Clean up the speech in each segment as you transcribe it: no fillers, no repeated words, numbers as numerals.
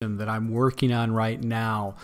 that I'm working on right now.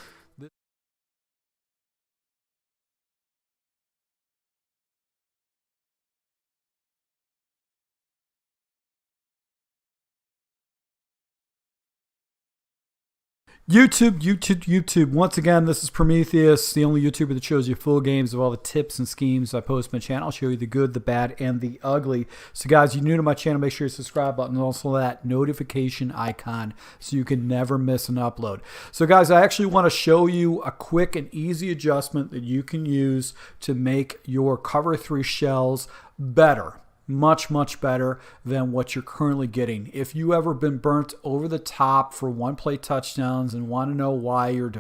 YouTube. Once again, this is Prometheus, the only YouTuber that shows you full games of all the tips and schemes I post on my channel. I'll show you the good, the bad, and the ugly. So guys, you're new to my channel, make sure you subscribe button and also that notification icon so you can never miss an upload. So guys, I actually want to show you a quick and easy adjustment that you can use to make your cover 3 shells better. Much better than what you're currently getting. If you ever been burnt over the top for one-play touchdowns and want to know why your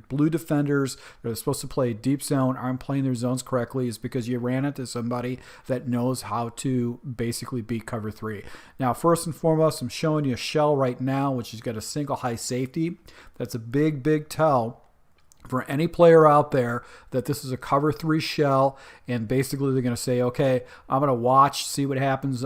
blue defenders that are supposed to play deep zone aren't playing their zones correctly, is because you ran into somebody that knows how to basically beat cover 3. Now, first and foremost, I'm showing you a shell right now which has got a single high safety. That's a big tell for any player out there that this is a cover 3 shell, and basically they're going to say, okay, I'm going to watch, see what happens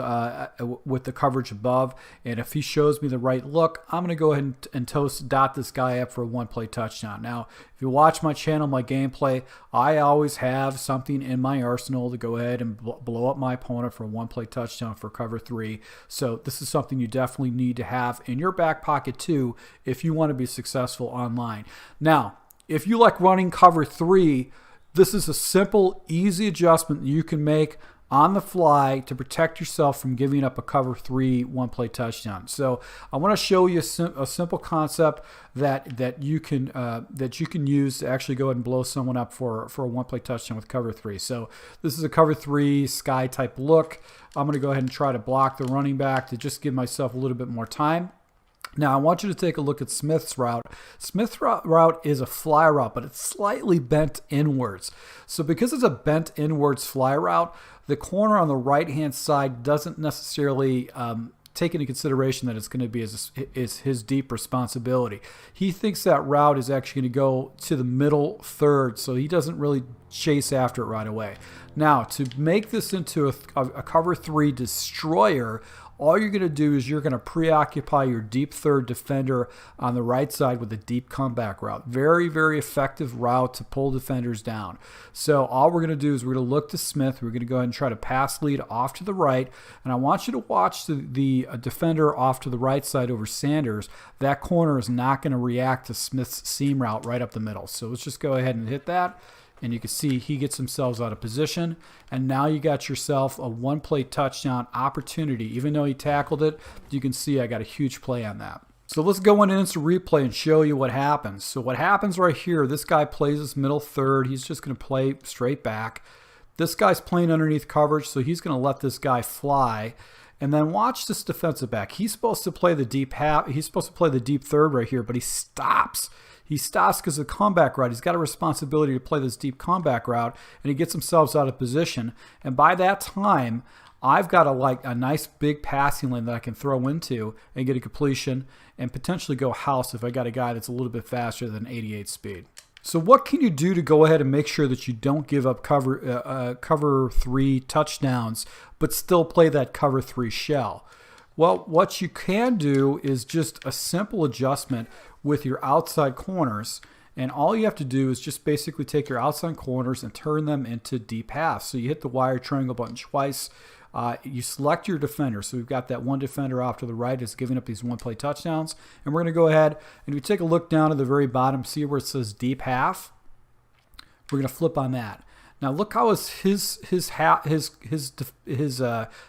with the coverage above, and if he shows me the right look, I'm going to go ahead and dot this guy up for a one-play touchdown. Now, if you watch my channel, my gameplay, I always have something in my arsenal to go ahead and blow up my opponent for a one-play touchdown for cover 3. So this is something you definitely need to have in your back pocket too if you want to be successful online. Now, if you like running cover 3, this is a simple, easy adjustment that you can make on the fly to protect yourself from giving up a cover 3 one-play touchdown. So I want to show you a simple concept that you can use to actually go ahead and blow someone up for a one-play touchdown with cover 3. So this is a cover 3 sky type look. I'm going to go ahead and try to block the running back to just give myself a little bit more time. Now, I want you to take a look at Smith's route. Smith's route is a fly route, but it's slightly bent inwards. So because it's a bent inwards fly route, the corner on the right-hand side doesn't necessarily take into consideration that it's going to be his deep responsibility. He thinks that route is actually going to go to the middle third, so he doesn't really chase after it right away. Now, to make this into a cover 3 destroyer, all you're going to do is you're going to preoccupy your deep third defender on the right side with a deep comeback route. Very effective route to pull defenders down. So all we're going to do is we're going to look to Smith. We're going to go ahead and try to pass lead off to the right. And I want you to watch the defender off to the right side over Sanders. That corner is not going to react to Smith's seam route right up the middle. So let's just go ahead and hit that. And you can see he gets himself out of position. And now you got yourself a one-play touchdown opportunity. Even though he tackled it, you can see I got a huge play on that. So let's go into instant replay and show you what happens. So what happens right here, this guy plays this middle third. He's just going to play straight back. This guy's playing underneath coverage, so he's going to let this guy fly. And then watch this defensive back. He's supposed to play the deep half. He's supposed to play the deep third right here, but he stops. He stops because of the comeback route. He's got a responsibility to play this deep comeback route, and he gets himself out of position. And by that time, I've got a nice big passing lane that I can throw into and get a completion and potentially go house if I got a guy that's a little bit faster than 88 speed. So what can you do to go ahead and make sure that you don't give up cover 3 touchdowns but still play that cover 3 shell? Well, what you can do is just a simple adjustment with your outside corners, and all you have to do is just basically take your outside corners and turn them into deep halves. So you hit the wire triangle button twice. You select your defender. So we've got that one defender off to the right that's giving up these one-play touchdowns. And we're going to go ahead and we take a look down at the very bottom, see where it says deep half. We're going to flip on that. Now look how his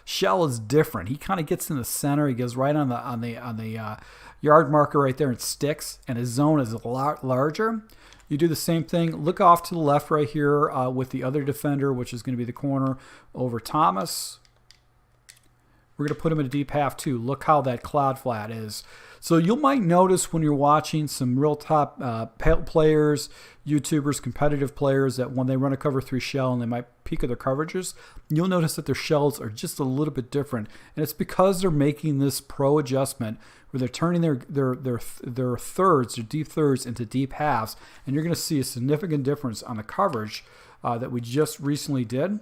shell is different. He kind of gets in the center. He goes right on the yard marker right there and sticks, and his zone is a lot larger. You do the same thing. Look off to the left right here with the other defender, which is going to be the corner over Thomas. We're going to put him in a deep half too. Look how that cloud flat is. So you might notice when you're watching some real top players, YouTubers, competitive players, that when they run a cover 3 shell and they might peek at their coverages, you'll notice that their shells are just a little bit different. And it's because they're making this pro adjustment where they're turning their thirds, their deep thirds, into deep halves. And you're going to see a significant difference on the coverage that we just recently did.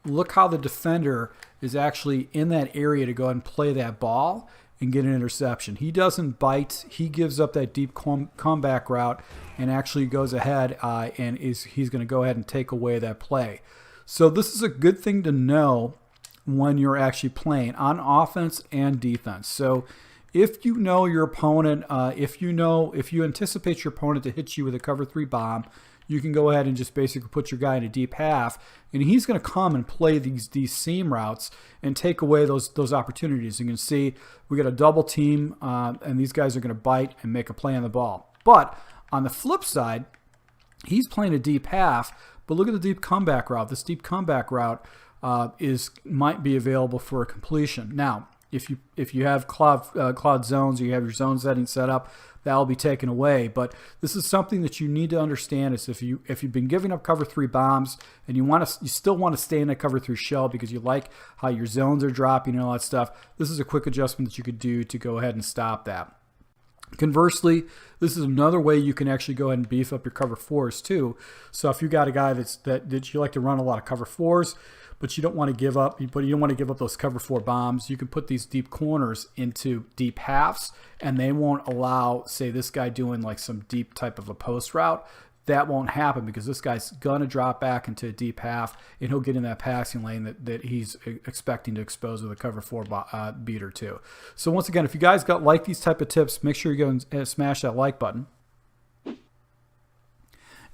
Look how the defender is actually in that area to go ahead and play that ball. and get an interception. He doesn't bite. He gives up that deep comeback route and actually goes ahead and he's going to go ahead and take away that play. So this is a good thing to know when you're actually playing on offense and defense. So if you know your opponent, if you anticipate your opponent to hit you with a cover 3 bomb, you can go ahead and just basically put your guy in a deep half, and he's going to come and play these seam routes and take away those opportunities. You can see we got a double team, and these guys are going to bite and make a play on the ball. But on the flip side, he's playing a deep half, but look at the deep comeback route. This deep comeback route might be available for a completion. Now, if you have cloud zones, or you have your zone setting set up, that will be taken away. But this is something that you need to understand: is if you've been giving up cover 3 bombs and you still want to stay in a cover 3 shell because you like how your zones are dropping and all that stuff, this is a quick adjustment that you could do to go ahead and stop that. Conversely, this is another way you can actually go ahead and beef up your cover 4s too. So if you got a guy that you like to run a lot of cover 4s, but you don't want to give up, those cover 4 bombs, you can put these deep corners into deep halves, and they won't allow, say, this guy doing like some deep type of a post route. That won't happen because this guy's going to drop back into a deep half, and he'll get in that passing lane that he's expecting to expose with a cover 4 beater too. So once again, if you guys like these type of tips, make sure you go and smash that like button.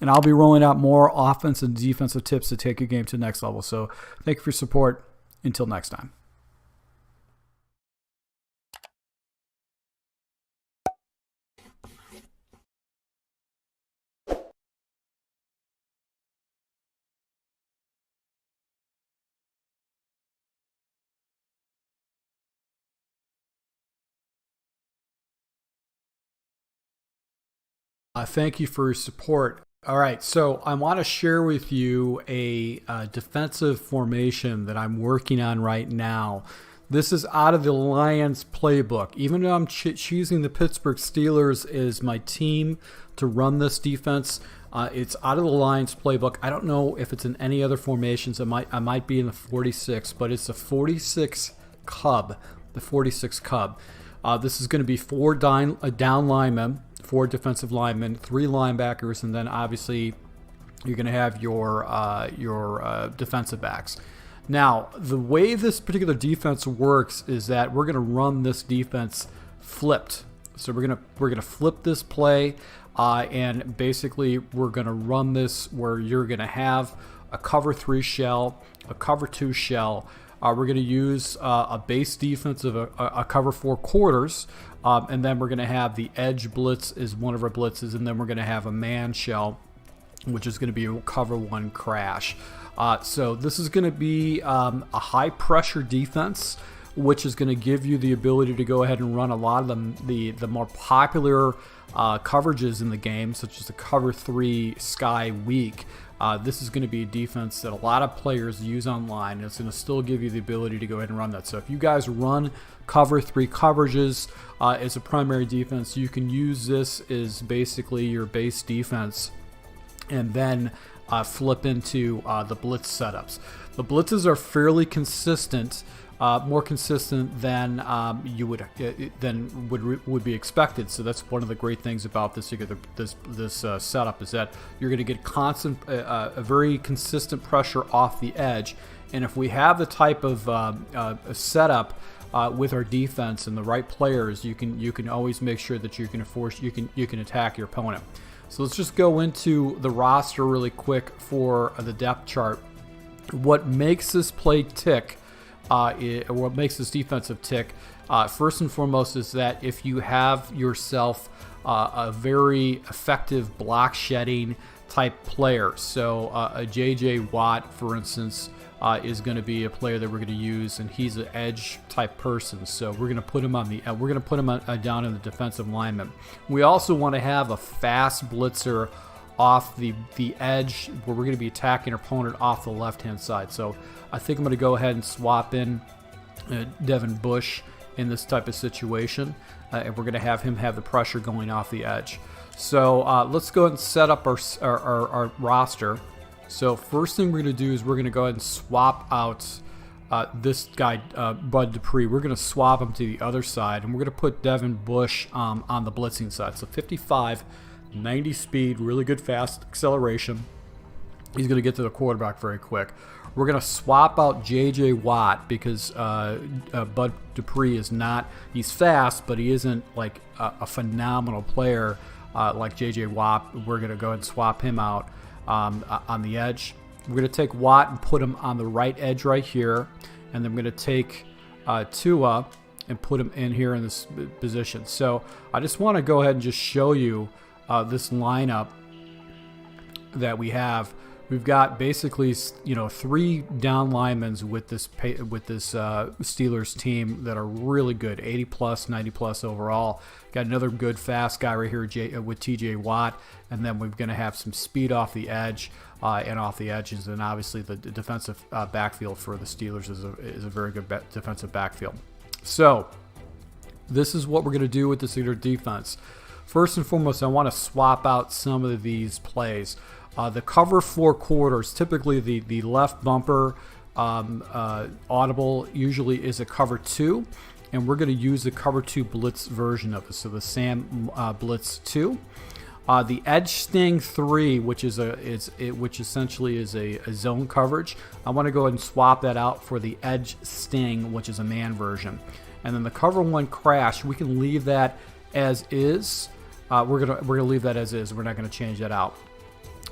And I'll be rolling out more offense and defensive tips to take your game to the next level. So thank you for your support. Until next time. Thank you for your support. All right, so I want to share with you a defensive formation that I'm working on right now. This is out of the Lions playbook. Even though I'm choosing the Pittsburgh Steelers as my team to run this defense, it's out of the Lions playbook. I don't know if it's in any other formations. I might be in the 46, but it's a 46 Cub, the 46 Cub. This is going to be 4 down linemen, 4 defensive linemen, 3 linebackers, and then obviously you're going to have your defensive backs. Now, the way this particular defense works is that we're going to run this defense flipped. So we're going to flip this play, and basically we're going to run this where you're going to have a cover 3 shell, a cover 2 shell. We're going to use a base defense of a cover 4 quarters, and then we're going to have the edge blitz as one of our blitzes, and then we're going to have a man shell, which is going to be a cover 1 crash. So this is going to be a high pressure defense, which is going to give you the ability to go ahead and run a lot of the more popular coverages in the game, such as the cover 3 sky weak. This is going to be a defense that a lot of players use online, and it's going to still give you the ability to go ahead and run that. So if you guys run cover 3 coverages as a primary defense, you can use this as basically your base defense, and then flip into the blitz setups. The blitzes are fairly consistent, more consistent than would be expected. So that's one of the great things about this setup, is that you're going to get a very consistent pressure off the edge. And if we have the type of setup with our defense and the right players, you can always make sure that you can attack your opponent. So let's just go into the roster really quick for the depth chart. What makes this play tick, what makes this defensive tick, first and foremost, is that if you have yourself a very effective block shedding type player, so a J.J. Watt, for instance, is going to be a player that we're going to use, and he's an edge type person. So we're going to put him on the down in the defensive lineman. We also want to have a fast blitzer off the edge, where we're going to be attacking our opponent off the left hand side. So I think I'm going to go ahead and swap in Devin Bush in this type of situation, and we're going to have him have the pressure going off the edge. So let's go ahead and set up our roster. So first thing we're going to do is we're going to go ahead and swap out this guy, Bud Dupree, we're going to swap him to the other side, and we're going to put Devin Bush on the blitzing side. So 55, 90 speed, really good fast acceleration. He's going to get to the quarterback very quick. We're going to swap out J.J. Watt because Bud Dupree is not, he's fast, but he isn't like a phenomenal player like J.J. Watt. We're going to go ahead and swap him out on the edge. We're going to take Watt and put him on the right edge right here. And then we're going to take Tua and put him in here in this position. So I just want to go ahead and just show you this lineup that we have. We've got basically, you know, 3 down linemen with this Steelers team that are really good, 80 plus, 90 plus overall. Got another good fast guy right here with T.J. Watt, and then we're going to have some speed off the edge and off the edges, and obviously the defensive backfield for the Steelers is a very good defensive backfield. So this is what we're going to do with the Steelers defense. First and foremost, I want to swap out some of these plays. The cover 4 quarters, typically the left bumper audible usually is a cover 2, and we're going to use the cover 2 blitz version of it, so the Sam Blitz 2. The edge sting 3, which essentially is a zone coverage, I want to go ahead and swap that out for the edge sting, which is a man version. And then the cover 1 crash, we can leave that as is. We're gonna leave that as is. We're not going to change that out.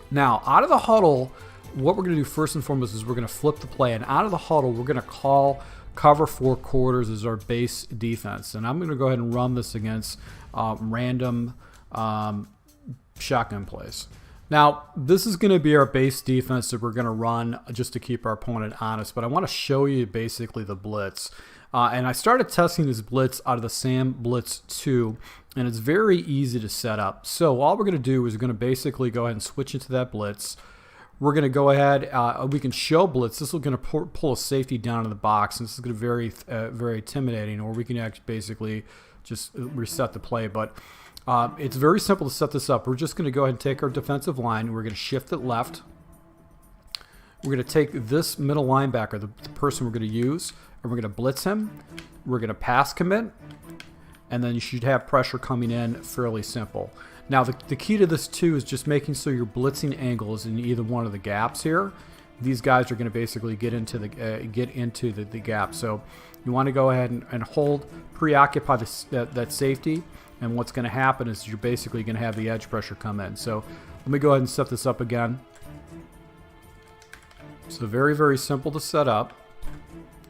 Now, out of the huddle, what we're going to do first and foremost is we're going to flip the play. And out of the huddle, we're going to call cover 4 quarters as our base defense. And I'm going to go ahead and run this against random shotgun plays. Now, this is going to be our base defense that we're going to run just to keep our opponent honest. But I want to show you basically the blitz. And I started testing this blitz out of the Sam Blitz 2, and it's very easy to set up. So all we're going to do is we're going to basically go ahead and switch into that blitz. We're going to go ahead, we can show blitz. This is going to pull a safety down in the box, and this is going to be very intimidating, or we can actually basically just reset the play. But it's very simple to set this up. We're just going to go ahead and take our defensive line. We're going to shift it left. We're going to take this middle linebacker, the person we're going to use, and we're going to blitz him. We're going to pass commit, and then you should have pressure coming in fairly simple. Now, the key to this, too, is just making so your blitzing angle is in either one of the gaps here. These guys are going to basically get into the gap. So you want to go ahead and hold, preoccupy that safety, and what's going to happen is you're basically going to have the edge pressure come in. So let me go ahead and set this up again. So very, very simple to set up.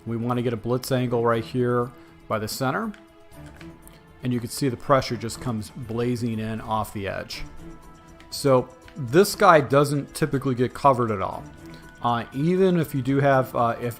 We want to get a blitz angle right here by the center. And you can see the pressure just comes blazing in off the edge. So this guy doesn't typically get covered at all. Even if you do have,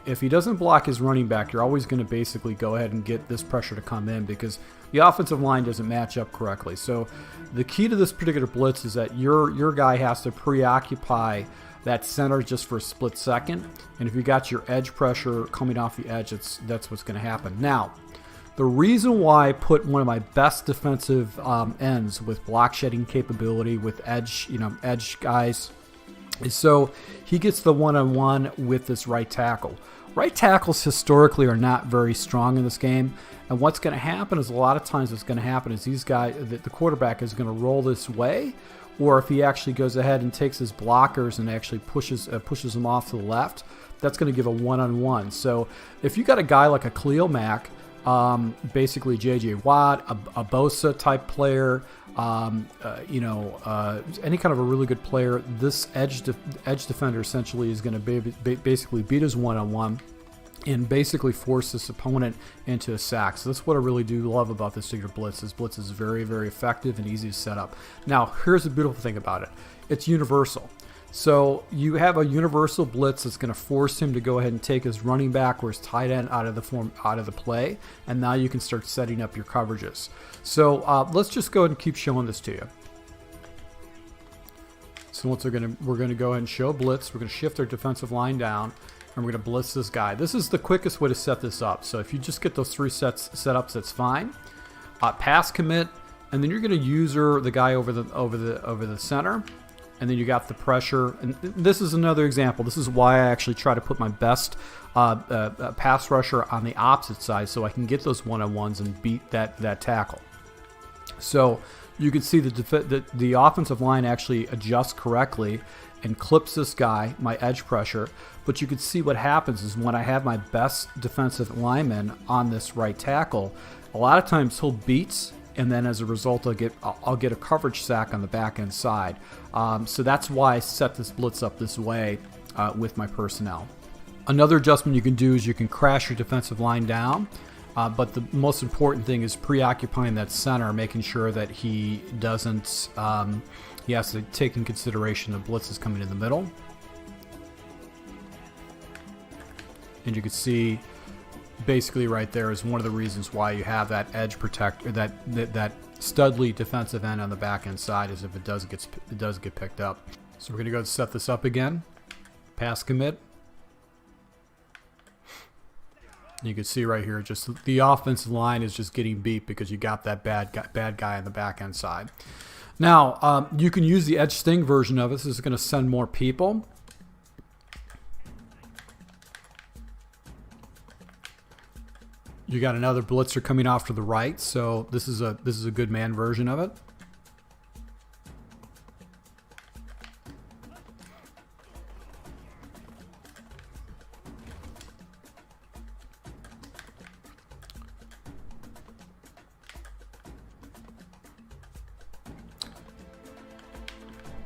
if he doesn't block his running back, you're always going to basically go ahead and get this pressure to come in because the offensive line doesn't match up correctly. So the key to this particular blitz is that your guy has to preoccupy that center just for a split second. And if you got your edge pressure coming off the edge, that's what's going to happen. Now, the reason why I put one of my best defensive ends with block shedding capability with edge guys is so he gets the one-on-one with this right tackle. Right tackles historically are not very strong in this game, and what's going to happen is a lot of times what's going to happen is these guys, the quarterback is going to roll this way, or if he actually goes ahead and takes his blockers and actually pushes them off to the left, that's going to give a one-on-one. So if you got a guy like a Khalil Mack, basically J.J. Watt, a Bosa type player, any kind of a really good player, this edge defender essentially is going to basically beat his one-on-one and basically force this opponent into a sack. So that's what I really do love about this particular blitz. This blitz is very, very effective and easy to set up. Now, here's the beautiful thing about it. It's universal. So you have a universal blitz that's going to force him to go ahead and take his running back or his tight end out of the play, and now you can start setting up your coverages. So let's just go ahead and keep showing this to you. So once we're going to go ahead and show blitz, we're going to shift our defensive line down, and we're going to blitz this guy. This is the quickest way to set this up. So if you just get those 3 setups, that's fine. Pass commit, and then you're going to user the guy over the center. and then you got the pressure. And this is another example. This is why I actually try to put my best pass rusher on the opposite side, so I can get those one-on-ones and beat that tackle. So you can see the offensive line actually adjusts correctly and clips this guy, my edge pressure. But you can see what happens is when I have my best defensive lineman on this right tackle, a lot of times he'll beat, and then as a result I'll get a coverage sack on the back end side. So that's why I set this blitz up this way with my personnel. Another adjustment you can do is you can crash your defensive line down. But the most important thing is preoccupying that center, making sure that he doesn't, he has to take in consideration the blitz is coming in the middle. And you can see basically right there is one of the reasons why you have that edge protector, that studly defensive end on the back end side, is if it does get picked up. So we're going to go set this up again. Pass commit. You can see right here, just the offensive line is just getting beat because you got that bad guy on the back end side. Now, you can use the edge sting version of it. This is going to send more people. You got another blitzer coming off to the right, so this is a good man version of it.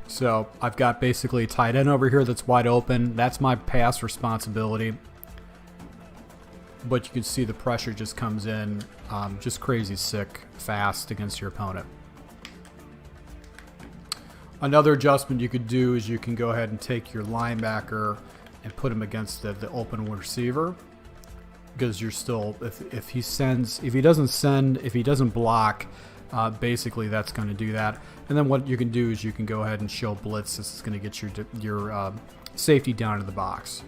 So I've got basically a tight end over here that's wide open. That's my pass responsibility. But you can see the pressure just comes in just crazy sick fast against your opponent. Another adjustment you could do is you can go ahead and take your linebacker and put him against the open receiver, because you're still, if he doesn't block, basically that's going to do that. And then what you can do is you can go ahead and show blitz. This is going to get your safety down into the box.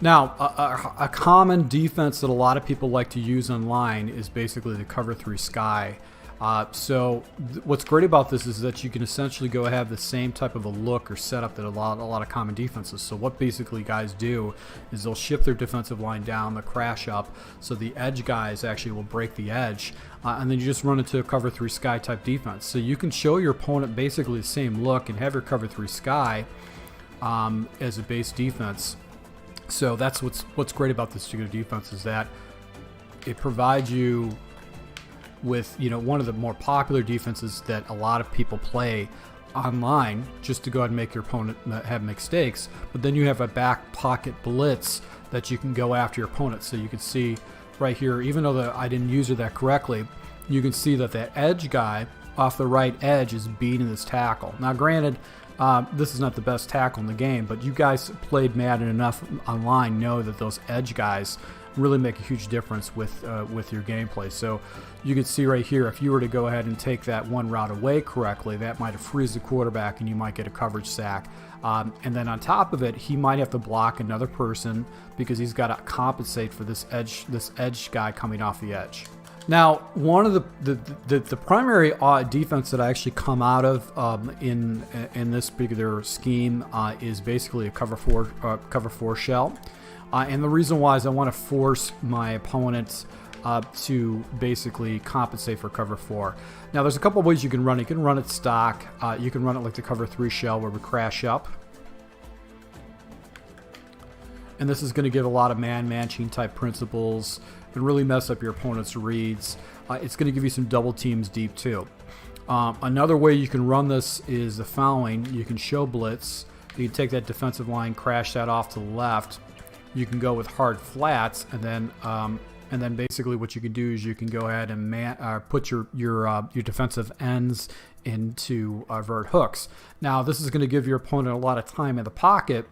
Now, a common defense that a lot of people like to use online is basically the cover 3 sky. So what's great about this is that you can essentially go have the same type of a look or setup that a lot of common defenses. So what basically guys do is they'll shift their defensive line down, they'll crash up, so the edge guys actually will break the edge, and then you just run into a cover 3 sky type defense. So you can show your opponent basically the same look and have your cover 3 sky as a base defense. So that's what's great about this particular defense, is that it provides you with, one of the more popular defenses that a lot of people play online, just to go ahead and make your opponent have mistakes. But then you have a back pocket blitz that you can go after your opponent. So you can see right here, even though I didn't use that correctly, you can see that the edge guy off the right edge is beating this tackle. Now granted, this is not the best tackle in the game, but you guys played Madden enough online know that those edge guys really make a huge difference with your gameplay. So you can see right here, if you were to go ahead and take that one route away correctly, that might have freeze the quarterback and you might get a coverage sack. And then on top of it, he might have to block another person because he's got to compensate for this edge guy coming off the edge. Now, one of the primary defense that I actually come out of in this particular scheme is basically a cover four shell, and the reason why is I want to force my opponents to basically compensate for cover 4. Now, there's a couple of ways you can run it. You can run it stock. You can run it like the cover 3 shell where we crash up. And this is going to give a lot of man-matching type principles and really mess up your opponent's reads. It's going to give you some double teams deep too. Another way you can run this is the following. You can show blitz. You can take that defensive line, crash that off to the left. You can go with hard flats, and then basically what you can do is you can go ahead and put your defensive ends into vert hooks. Now this is going to give your opponent a lot of time in the pocket,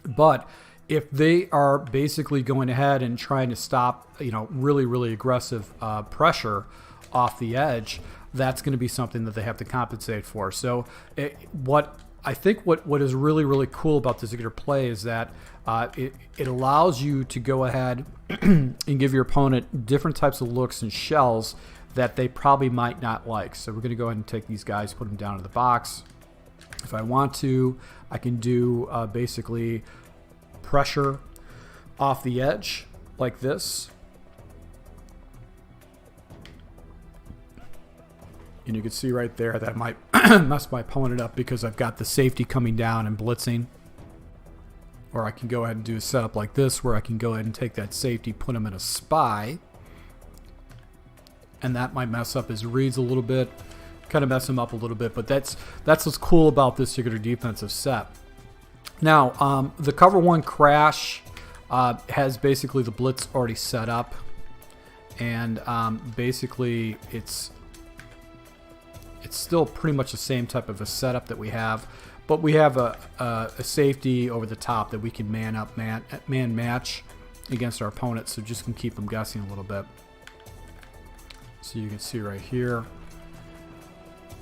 but if they are basically going ahead and trying to stop, really aggressive pressure off the edge, that's going to be something that they have to compensate for. So what I think what is really, really cool about this particular play is that it allows you to go ahead and give your opponent different types of looks and shells that they probably might not like. So we're going to go ahead and take these guys, put them down in the box. If I want to, I can do basically pressure off the edge like this. And you can see right there that I might mess my opponent up because I've got the safety coming down and blitzing. Or I can go ahead and do a setup like this where I can go ahead and take that safety, put him in a spy. And that might mess up his reads a little bit, kind of mess him up a little bit. But that's what's cool about this particular defensive set. Now, the cover one crash has basically the blitz already set up. And basically it's still pretty much the same type of a setup that we have, but we have a safety over the top that we can man match against our opponent, so just can keep them guessing a little bit. So you can see right here,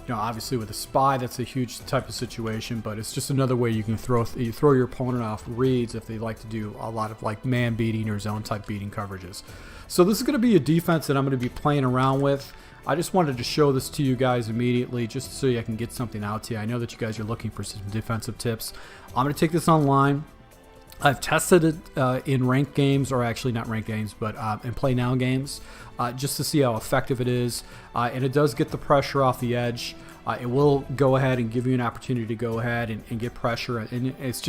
you know, obviously with a spy, that's a huge type of situation, but it's just another way you can throw your opponent off reads if they like to do a lot of like man beating or zone type beating coverages. So this is going to be a defense that I'm going to be playing around with. I just wanted to show this to you guys immediately just so I can get something out to you. I know that you guys are looking for some defensive tips. I'm going to take this online. I've tested it in ranked games, or actually not ranked games, but in play now games, just to see how effective it is. And it does get the pressure off the edge. It will go ahead and give you an opportunity to go ahead and get pressure. And it's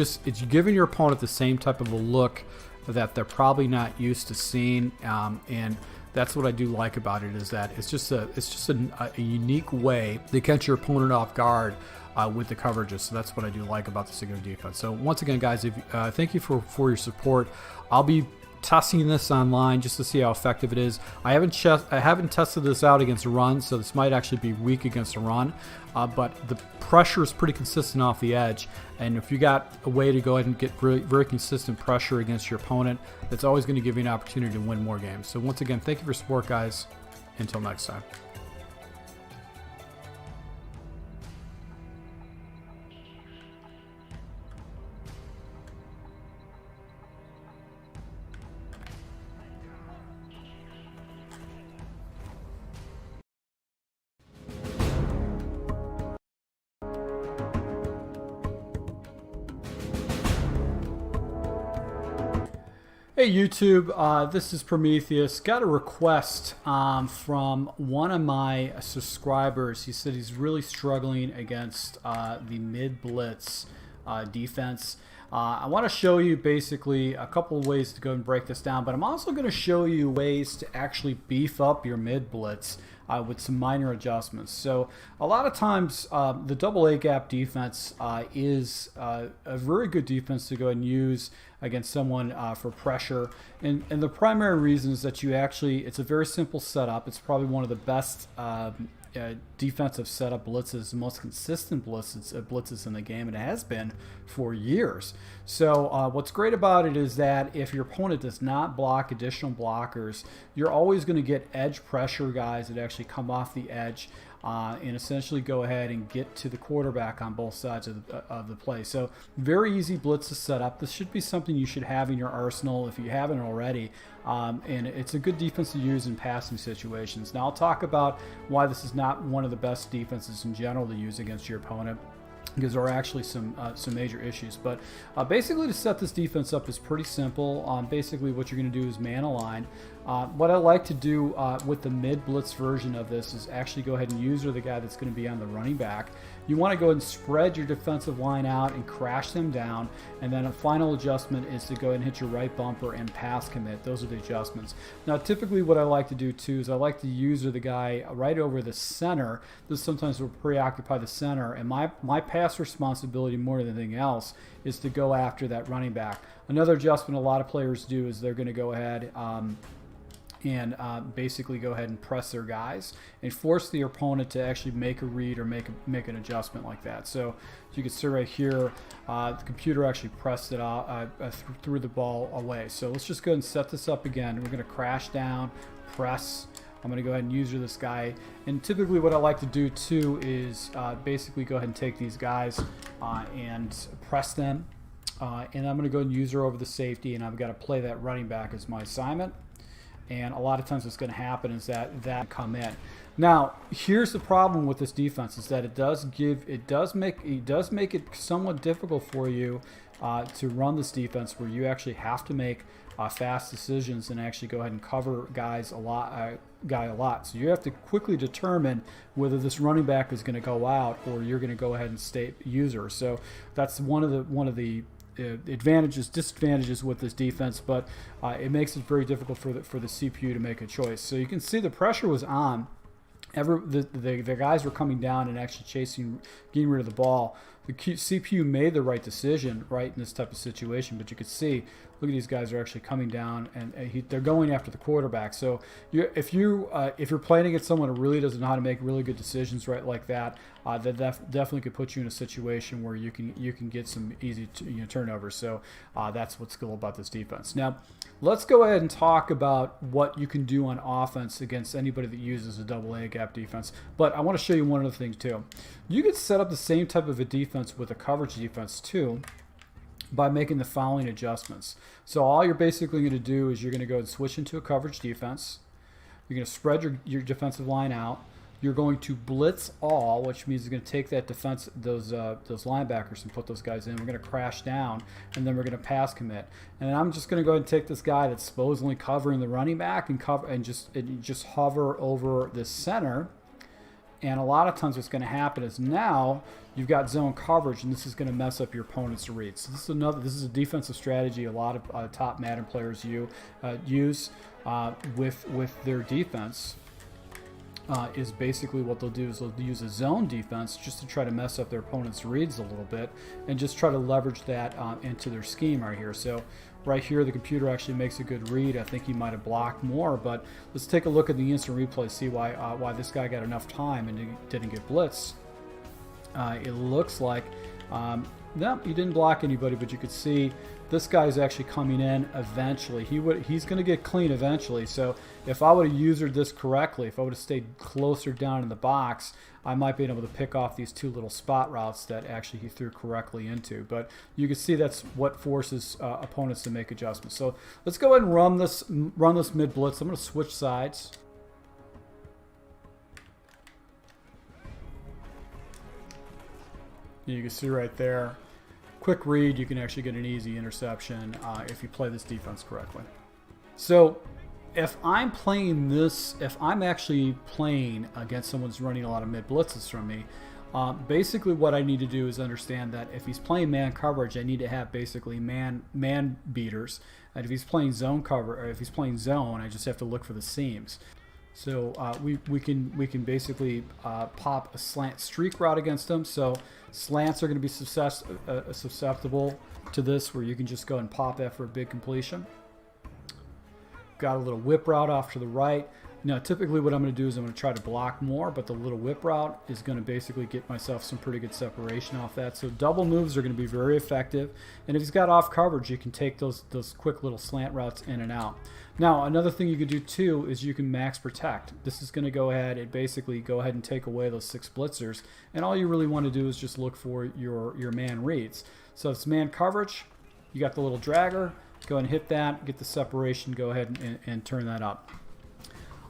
giving your opponent the same type of a look that they're probably not used to seeing. And that's what I do like about it, is that it's just a unique way to catch your opponent off guard with the coverages. So that's what I do like about the singular defense. So once again, guys, thank you for your support. I'll be testing this online just to see how effective it is. I haven't tested this out against a run, so this might actually be weak against a run. But the pressure is pretty consistent off the edge, and if you got a way to go ahead and get very consistent pressure against your opponent, that's always going to give you an opportunity to win more games. So once again, thank you for your support, guys. Until next time. Hey YouTube, this is Prometheus. Got a request from one of my subscribers. He said he's really struggling against the mid blitz defense. I want to show you basically a couple of ways to go and break this down, but I'm also going to show you ways to actually beef up your mid blitz with some minor adjustments. So a lot of times the double A gap defense is a very good defense to go and use against someone for pressure, and the primary reason is that it's a very simple setup. It's probably one of the best defensive setup blitzes, the most consistent blitzes in the game, and it has been for years. So what's great about it is that if your opponent does not block additional blockers, you're always going to get edge pressure guys that actually come off the edge and essentially go ahead and get to the quarterback on both sides of the play. So very easy blitz to set up. This should be something you should have in your arsenal if you haven't already. And it's a good defense to use in passing situations. Now I'll talk about why this is not one of the best defenses in general to use against your opponent, because there are actually some major issues. But basically to set this defense up is pretty simple. Basically what you're going to do is man align. What I like to do with the mid blitz version of this is actually go ahead and use the guy that's going to be on the running back. You want to go ahead and spread your defensive line out and crash them down, and then a final adjustment is to go ahead and hit your right bumper and pass commit. Those are the adjustments. Now typically what I like to do too is I like to use the guy right over the center. This sometimes will preoccupy the center, and my pass responsibility more than anything else is to go after that running back. Another adjustment a lot of players do is they're going to go ahead and basically go ahead and press their guys and force the opponent to actually make a read or make an adjustment like that. So as you can see right here, the computer actually pressed it out, threw the ball away. So let's just go ahead and set this up again. We're going to crash down, press. I'm going to go ahead and use this guy. And typically what I like to do too is basically go ahead and take these guys and press them. And I'm going to go and use her over the safety, and I've got to play that running back as my assignment. And a lot of times what's going to happen is that come in. Now, here's the problem with this defense is that it does make it somewhat difficult for you to run this defense where you actually have to make fast decisions and actually go ahead and cover guys a lot. So you have to quickly determine whether this running back is going to go out or you're going to go ahead and stay user. So that's one of the disadvantages with this defense, but it makes it very difficult for the CPU to make a choice. So you can see the pressure was on. The guys were coming down and actually getting rid of the ball. The CPU made the right decision, right, in this type of situation. But you could see, look at these guys are actually coming down and they're going after the quarterback. So if you're playing against someone who really doesn't know how to make really good decisions, right, like that, that definitely could put you in a situation where you can get some easy turnovers. So that's what's cool about this defense. Now, let's go ahead and talk about what you can do on offense against anybody that uses a double A gap defense. But I want to show you one other thing too. You could set up the same type of a defense with a coverage defense too by making the following adjustments. So all you're basically going to do is you're going to go and switch into a coverage defense. You're going to spread your defensive line out. You're going to blitz all, which means you're going to take that those linebackers and put those guys in. We're going to crash down, and then we're going to pass commit. And I'm just going to go ahead and take this guy that's supposedly covering the running back and just hover over the center. And a lot of times what's going to happen is now you've got zone coverage, and this is going to mess up your opponent's reads. So this is a defensive strategy a lot of top Madden players use with their defense. Is basically what they'll do is they'll use a zone defense just to try to mess up their opponent's reads a little bit and just try to leverage that into their scheme right here. So right here the computer actually makes a good read. I think he might have blocked more, but let's take a look at the instant replay, see why this guy got enough time and didn't get blitzed. It looks like no, he didn't block anybody, but you could see this guy is actually coming in eventually. He's going to get clean eventually. So if I would have used this correctly, if I would have stayed closer down in the box, I might be able to pick off these two little spot routes that actually he threw correctly into. But you can see that's what forces opponents to make adjustments. So let's go ahead and run this mid blitz. I'm going to switch sides. You can see right there, quick read, you can actually get an easy interception if you play this defense correctly. So if I'm actually playing against someone who's running a lot of mid blitzes from me, basically what I need to do is understand that if he's playing man coverage, I need to have basically man beaters. And if he's playing zone cover, or if he's playing zone, I just have to look for the seams. So we can basically pop a slant streak route against them. So slants are going to be susceptible to this, where you can just go and pop that for a big completion. Got a little whip route off to the right. Now, typically what I'm going to do is I'm going to try to block more, but the little whip route is going to basically get myself some pretty good separation off that. So double moves are going to be very effective. And if he's got off coverage, you can take those quick little slant routes in and out. Now, another thing you can do too is you can max protect. This is going to go ahead and basically go ahead and take away those 6 blitzers. And all you really want to do is just look for your man reads. So if it's man coverage, you got the little dragger. Go ahead and hit that, get the separation, go ahead and turn that up.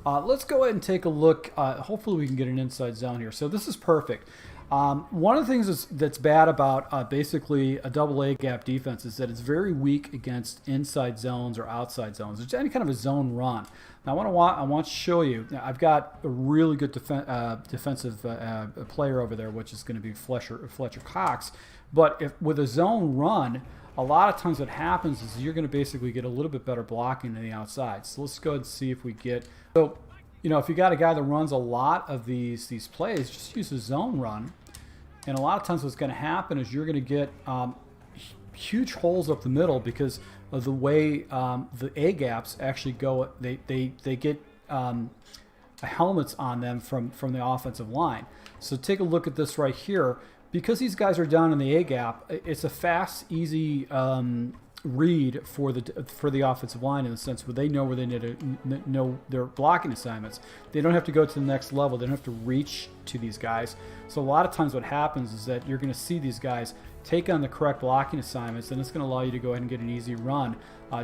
Let's go ahead and take a look. Hopefully we can get an inside zone here. So this is perfect. One of the things that's bad about basically a double A gap defense is that it's very weak against inside zones or outside zones. It's any kind of a zone run. Now I want to show you. I've got a really good defensive player over there, which is going to be Fletcher Cox. But with a zone run, a lot of times what happens is you're going to basically get a little bit better blocking on the outside. So let's go ahead and see if we get. So, if you got a guy that runs a lot of these plays, just use a zone run. And a lot of times what's going to happen is you're going to get huge holes up the middle because of the way the A gaps actually go. They get helmets on them from the offensive line. So take a look at this right here. Because these guys are down in the A gap, it's a fast, easy read for the offensive line, in the sense where they know where they need to know their blocking assignments. They don't have to go to the next level. They don't have to reach to these guys. So a lot of times what happens is that you're going to see these guys take on the correct blocking assignments, and it's going to allow you to go ahead and get an easy run,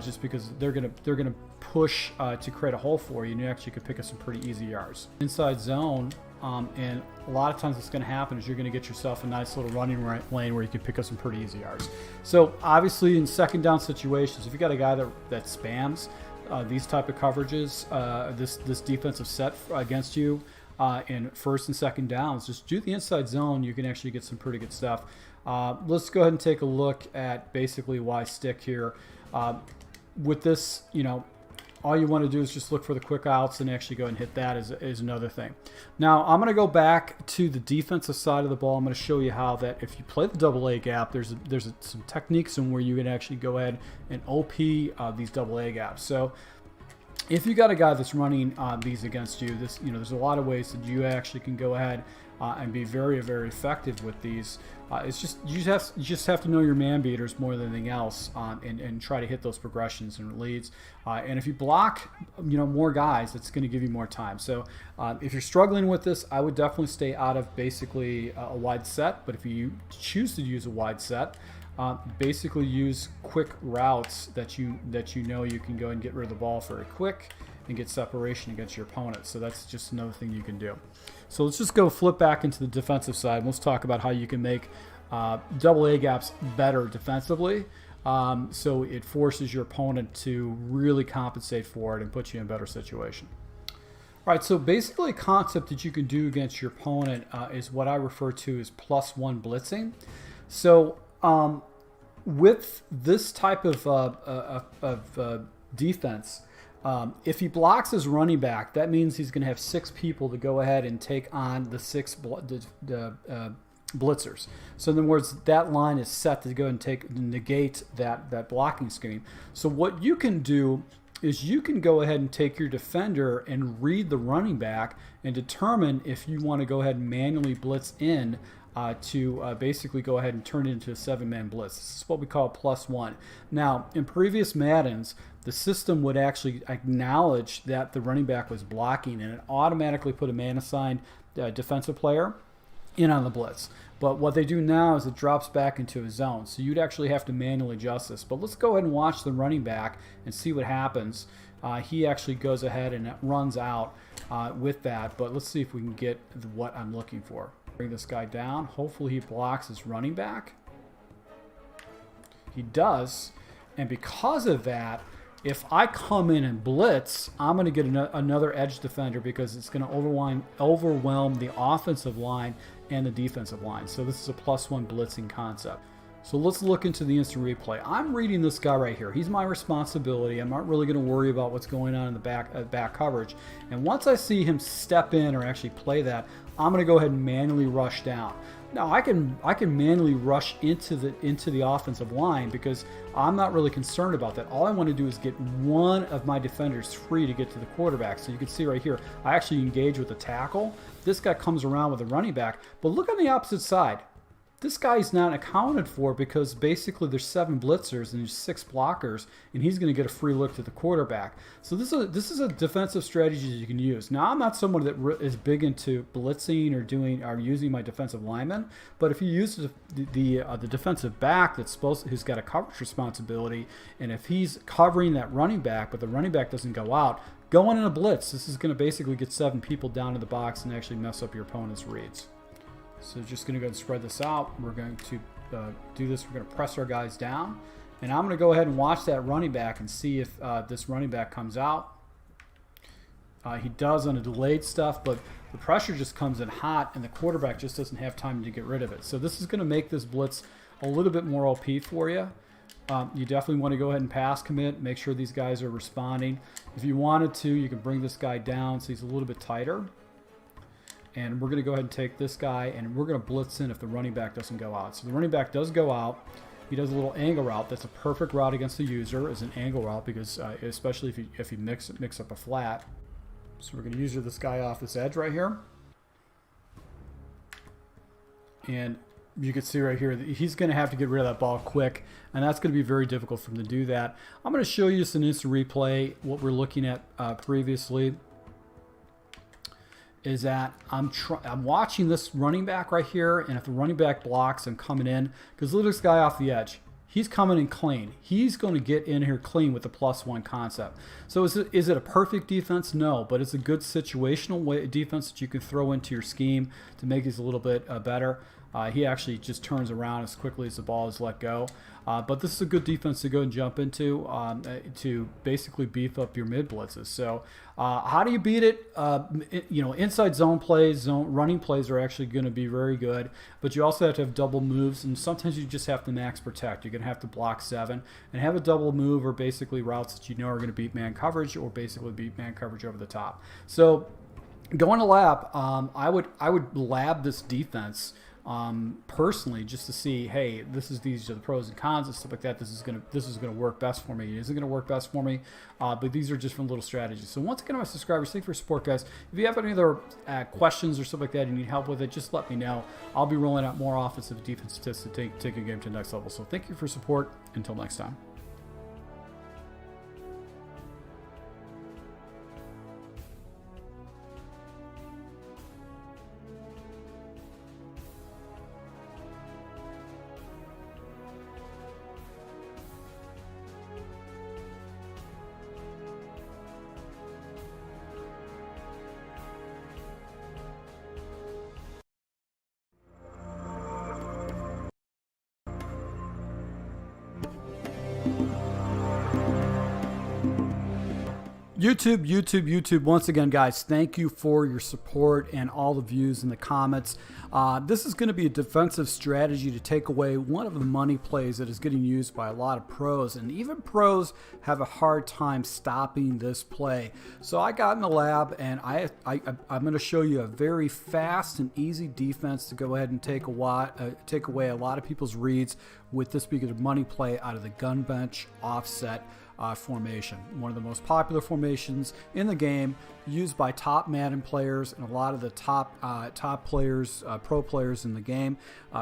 just because they're going to push to create a hole for you, and you actually could pick up some pretty easy yards. Inside zone, and a lot of times what's going to happen is you're going to get yourself a nice little running lane where you can pick up some pretty easy yards. So obviously in second down situations, if you got a guy that spams these type of coverages, this defensive set against you in first and second downs, just do the inside zone. You can actually get some pretty good stuff. Let's go ahead and take a look at basically why stick here. With this, all you want to do is just look for the quick outs and actually go and hit that is another thing. Now, I'm going to go back to the defensive side of the ball. I'm going to show you how that if you play the double A gap, there's some techniques in where you can actually go ahead and OP these double A gaps. So if you got a guy that's running these against you, there's a lot of ways that you actually can go ahead and be very, very effective with these. It's just you just have to know your man beaters more than anything else, and try to hit those progressions and leads. And if you block, more guys, it's going to give you more time. So if you're struggling with this, I would definitely stay out of basically a wide set. But if you choose to use a wide set, basically use quick routes that you know you can go and get rid of the ball very quick and get separation against your opponent. So that's just another thing you can do. So let's just go flip back into the defensive side. Let's talk about how you can make double A gaps better defensively. So it forces your opponent to really compensate for it and put you in a better situation. All right, so basically a concept that you can do against your opponent is what I refer to as +1 blitzing. So with this type of defense, if he blocks his running back, that means he's going to have 6 people to go ahead and take on the 6 blitzers. So in other words, that line is set to go and negate that blocking scheme. So what you can do is you can go ahead and take your defender and read the running back and determine if you want to go ahead and manually blitz in to basically go ahead and turn it into a 7-man blitz. This is what we call +1. Now, in previous Maddens, the system would actually acknowledge that the running back was blocking, and it automatically put a man-assigned defensive player in on the blitz. But what they do now is it drops back into a zone. So you'd actually have to manually adjust this. But let's go ahead and watch the running back and see what happens. He actually goes ahead and runs out with that. But let's see if we can get what I'm looking for. Bring this guy down. Hopefully he blocks his running back. He does. And because of that, if I come in and blitz, I'm going to get another edge defender because it's going to overwhelm the offensive line and the defensive line. So this is a +1 blitzing concept. So let's look into the instant replay. I'm reading this guy right here. He's my responsibility. I'm not really going to worry about what's going on in the back coverage. And once I see him step in or actually play that, I'm going to go ahead and manually rush down. Now I can manually rush into the offensive line because I'm not really concerned about that. All I want to do is get one of my defenders free to get to the quarterback. So you can see right here, I actually engage with the tackle. This guy comes around with a running back, but look on the opposite side. This guy's not accounted for because basically there's 7 blitzers and there's 6 blockers, and he's going to get a free look to the quarterback. So this is a defensive strategy that you can use. Now, I'm not someone that is big into blitzing or using my defensive linemen, but if you use the defensive back who's got a coverage responsibility, and if he's covering that running back, but the running back doesn't go out, going in a blitz, this is going to basically get 7 people down to the box and actually mess up your opponent's reads. So just going to go and spread this out. We're going to do this. We're going to press our guys down. And I'm going to go ahead and watch that running back and see if this running back comes out. He does on a delayed stuff, but the pressure just comes in hot, and the quarterback just doesn't have time to get rid of it. So this is going to make this blitz a little bit more OP for you. You definitely want to go ahead and pass commit, make sure these guys are responding. If you wanted to, you can bring this guy down so he's a little bit tighter. And we're going to go ahead and take this guy, and we're going to blitz in if the running back doesn't go out. So the running back does go out. He does a little angle route. That's a perfect route against the user, is an angle route, because especially if you mix up a flat. So we're going to user this guy off this edge right here. And you can see right here that he's going to have to get rid of that ball quick, and that's going to be very difficult for him to do that. I'm going to show you just an instant replay. What we're looking at previously is that I'm watching this running back right here, and if the running back blocks, I'm coming in, because look at this guy off the edge. He's coming in clean. He's going to get in here clean with the +1 concept. So is it a perfect defense? No, but it's a good situational defense that you can throw into your scheme to make it a little bit better. He actually just turns around as quickly as the ball is let go. But this is a good defense to go and jump into to basically beef up your mid blitzes. So how do you beat it? You know, inside zone plays, running plays are actually going to be very good. But you also have to have double moves, and sometimes you just have to max protect. You're going to have to block 7 and have a double move, or basically routes that you know are going to beat man coverage, or basically beat man coverage over the top. So going to lab, I would lab this defense. Personally, just to see, hey, these are the pros and cons and stuff like that. This is gonna work best for me. Is it gonna work best for me? But these are just from little strategies. So once again, my subscribers, thank you for your support, guys. If you have any other questions or stuff like that, you need help with it, just let me know. I'll be rolling out more offensive defensive tips to take a game to the next level. So thank you for your support. Until next time. YouTube, once again, guys, thank you for your support and all the views and the comments. This is going to be a defensive strategy to take away one of the money plays that is getting used by a lot of pros, and even pros have a hard time stopping this play. So I got in the lab, and I'm going to show you a very fast and easy defense to go ahead and take away a lot of people's reads with this big of a money play out of the gun bench offset formation. One of the most popular formations in the game, used by top Madden players and a lot of the top players, pro players in the game.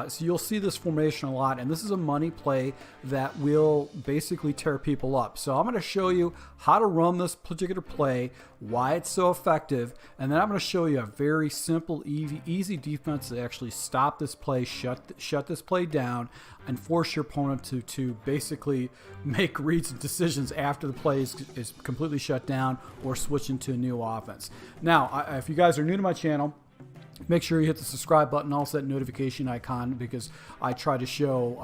So you'll see this formation a lot, and this is a money play that will basically tear people up. So I'm going to show you how to run this particular play, why it's so effective, and then I'm going to show you a very simple, easy defense to actually stop this play, shut this play down, and force your opponent to basically make reads and decisions after the play is completely shut down, or switch into a new offense. Now, if you guys are new to my channel, make sure you hit the subscribe button, also that notification icon, because I try to show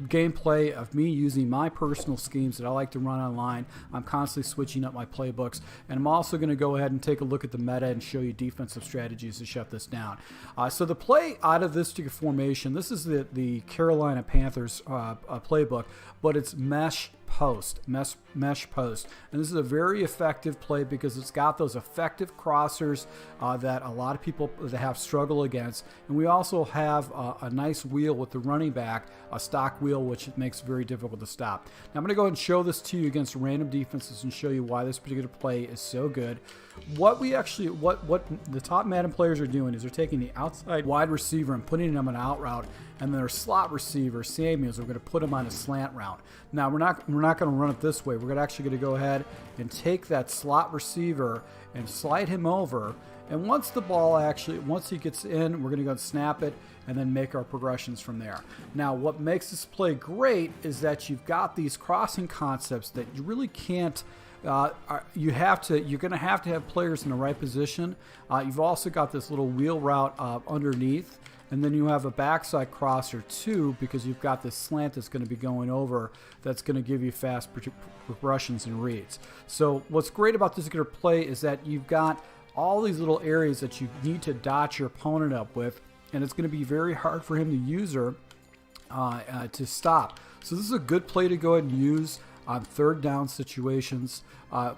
gameplay of me using my personal schemes that I like to run online. I'm constantly switching up my playbooks, and I'm also going to go ahead and take a look at the meta and show you defensive strategies to shut this down. So the play out of this particular formation, this is the Carolina Panthers playbook, but it's mesh post, mesh post, and this is a very effective play because it's got those effective crossers that a lot of people that have struggle against, and we also have a nice wheel with the running back, a stock wheel, which makes it very difficult to stop. Now I'm going to go ahead and show this to you against random defenses and show you why this particular play is so good. What the top Madden players are doing is they're taking the outside wide receiver and putting him on an out route, and their slot receiver Samuels, we're going to put him on a slant route. Now we're not going to run it this way. We're actually going to go ahead and take that slot receiver and slide him over, and once he gets in, we're going to go and snap it and then make our progressions from there. Now what makes this play great is that you've got these crossing concepts that you really can't you're going to have players in the right position. You've also got this little wheel route underneath, and then you have a backside crosser too, because you've got this slant that's going to be going over that's going to give you fast progressions and reads. So what's great about this particular play is that you've got all these little areas that you need to dot your opponent up with, and it's going to be very hard for him to stop. So this is a good play to go ahead and use on third down situations.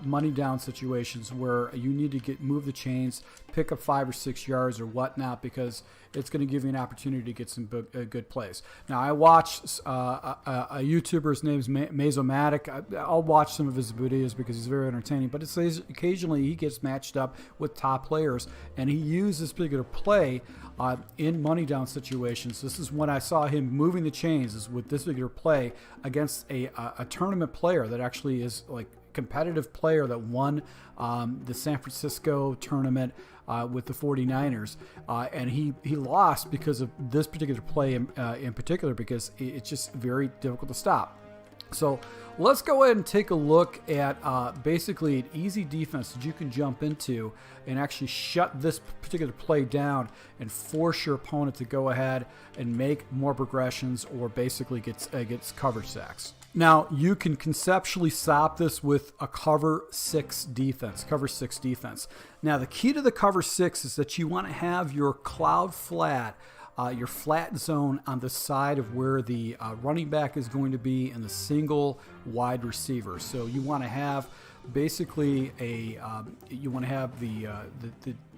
money down situations where you need to move the chains, pick up 5 or 6 yards or whatnot, because it's going to give you an opportunity to get some good plays. Now, I watch a YouTuber, his name's Mazomatic. I'll watch some of his videos because he's very entertaining, but it says occasionally he gets matched up with top players, and he used this particular play in money down situations. This is when I saw him moving the chains, is with this particular play against a tournament player that actually is like competitive player that won the San Francisco tournament with the 49ers, and he lost because of this particular play in particular, because it's just very difficult to stop. So let's go ahead and take a look at basically an easy defense that you can jump into and actually shut this particular play down and force your opponent to go ahead and make more progressions, or basically gets coverage sacks. Now, you can conceptually stop this with a cover 6 defense. Now, the key to the cover 6 is that you want to have your cloud flat, your flat zone on the side of where the running back is going to be and the single wide receiver. So you want to have basically the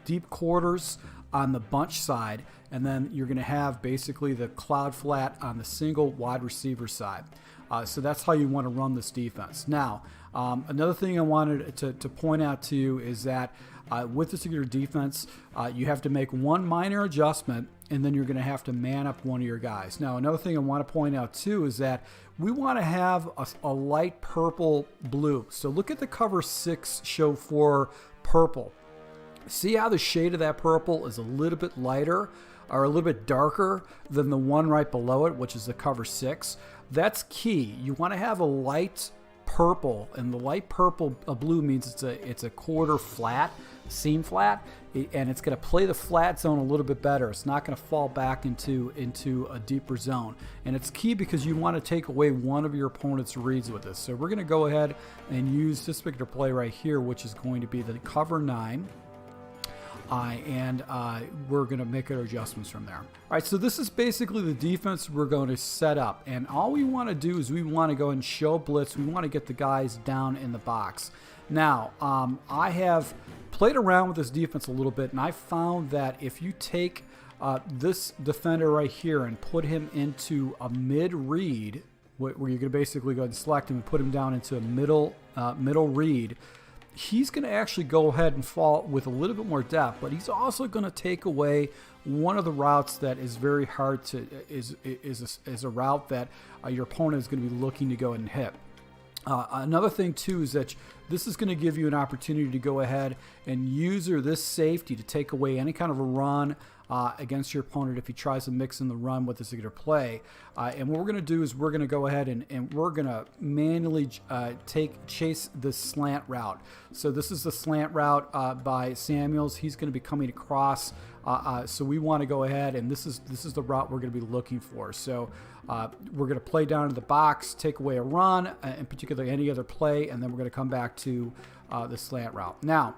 deep quarters on the bunch side, and then you're going to have basically the cloud flat on the single wide receiver side. So that's how you want to run this defense. Now, another thing I wanted to point out to you is that with this particular defense, you have to make one minor adjustment, and then you're going to have to man up one of your guys. Now, another thing I want to point out too is that we want to have a light purple blue. So look at the cover 6 show for purple. See how the shade of that purple is a little bit lighter or a little bit darker than the one right below it, which is the cover 6. That's key. You want to have a light purple, and the light purple blue means it's a quarter flat, seam flat, and it's going to play the flat zone a little bit better. It's not going to fall back into a deeper zone, and it's key because you want to take away one of your opponent's reads with this. So we're going to go ahead and use this particular play right here, which is going to be the cover 9. And we're going to make our adjustments from there. All right, so this is basically the defense we're going to set up. And all we want to do is we want to go and show blitz. We want to get the guys down in the box. Now, I have played around with this defense a little bit, and I found that if you take this defender right here and put him into a mid-read, where you're going to basically go ahead and select him and put him down into a middle read, he's going to actually go ahead and fall with a little bit more depth, but he's also going to take away one of the routes that is very hard to is a route that your opponent is going to be looking to go ahead and hit. Another thing too is that this is going to give you an opportunity to go ahead and use this safety to take away any kind of a run against your opponent if he tries to mix in the run with this particular play. And what we're going to do is we're going to go ahead and we're going to manually chase this slant route. So this is the slant route by Samuels. He's going to be coming across. So we want to go ahead, and this is the route we're going to be looking for. So we're going to play down to the box, take away a run, in particular any other play, and then we're going to come back to the slant route. Now,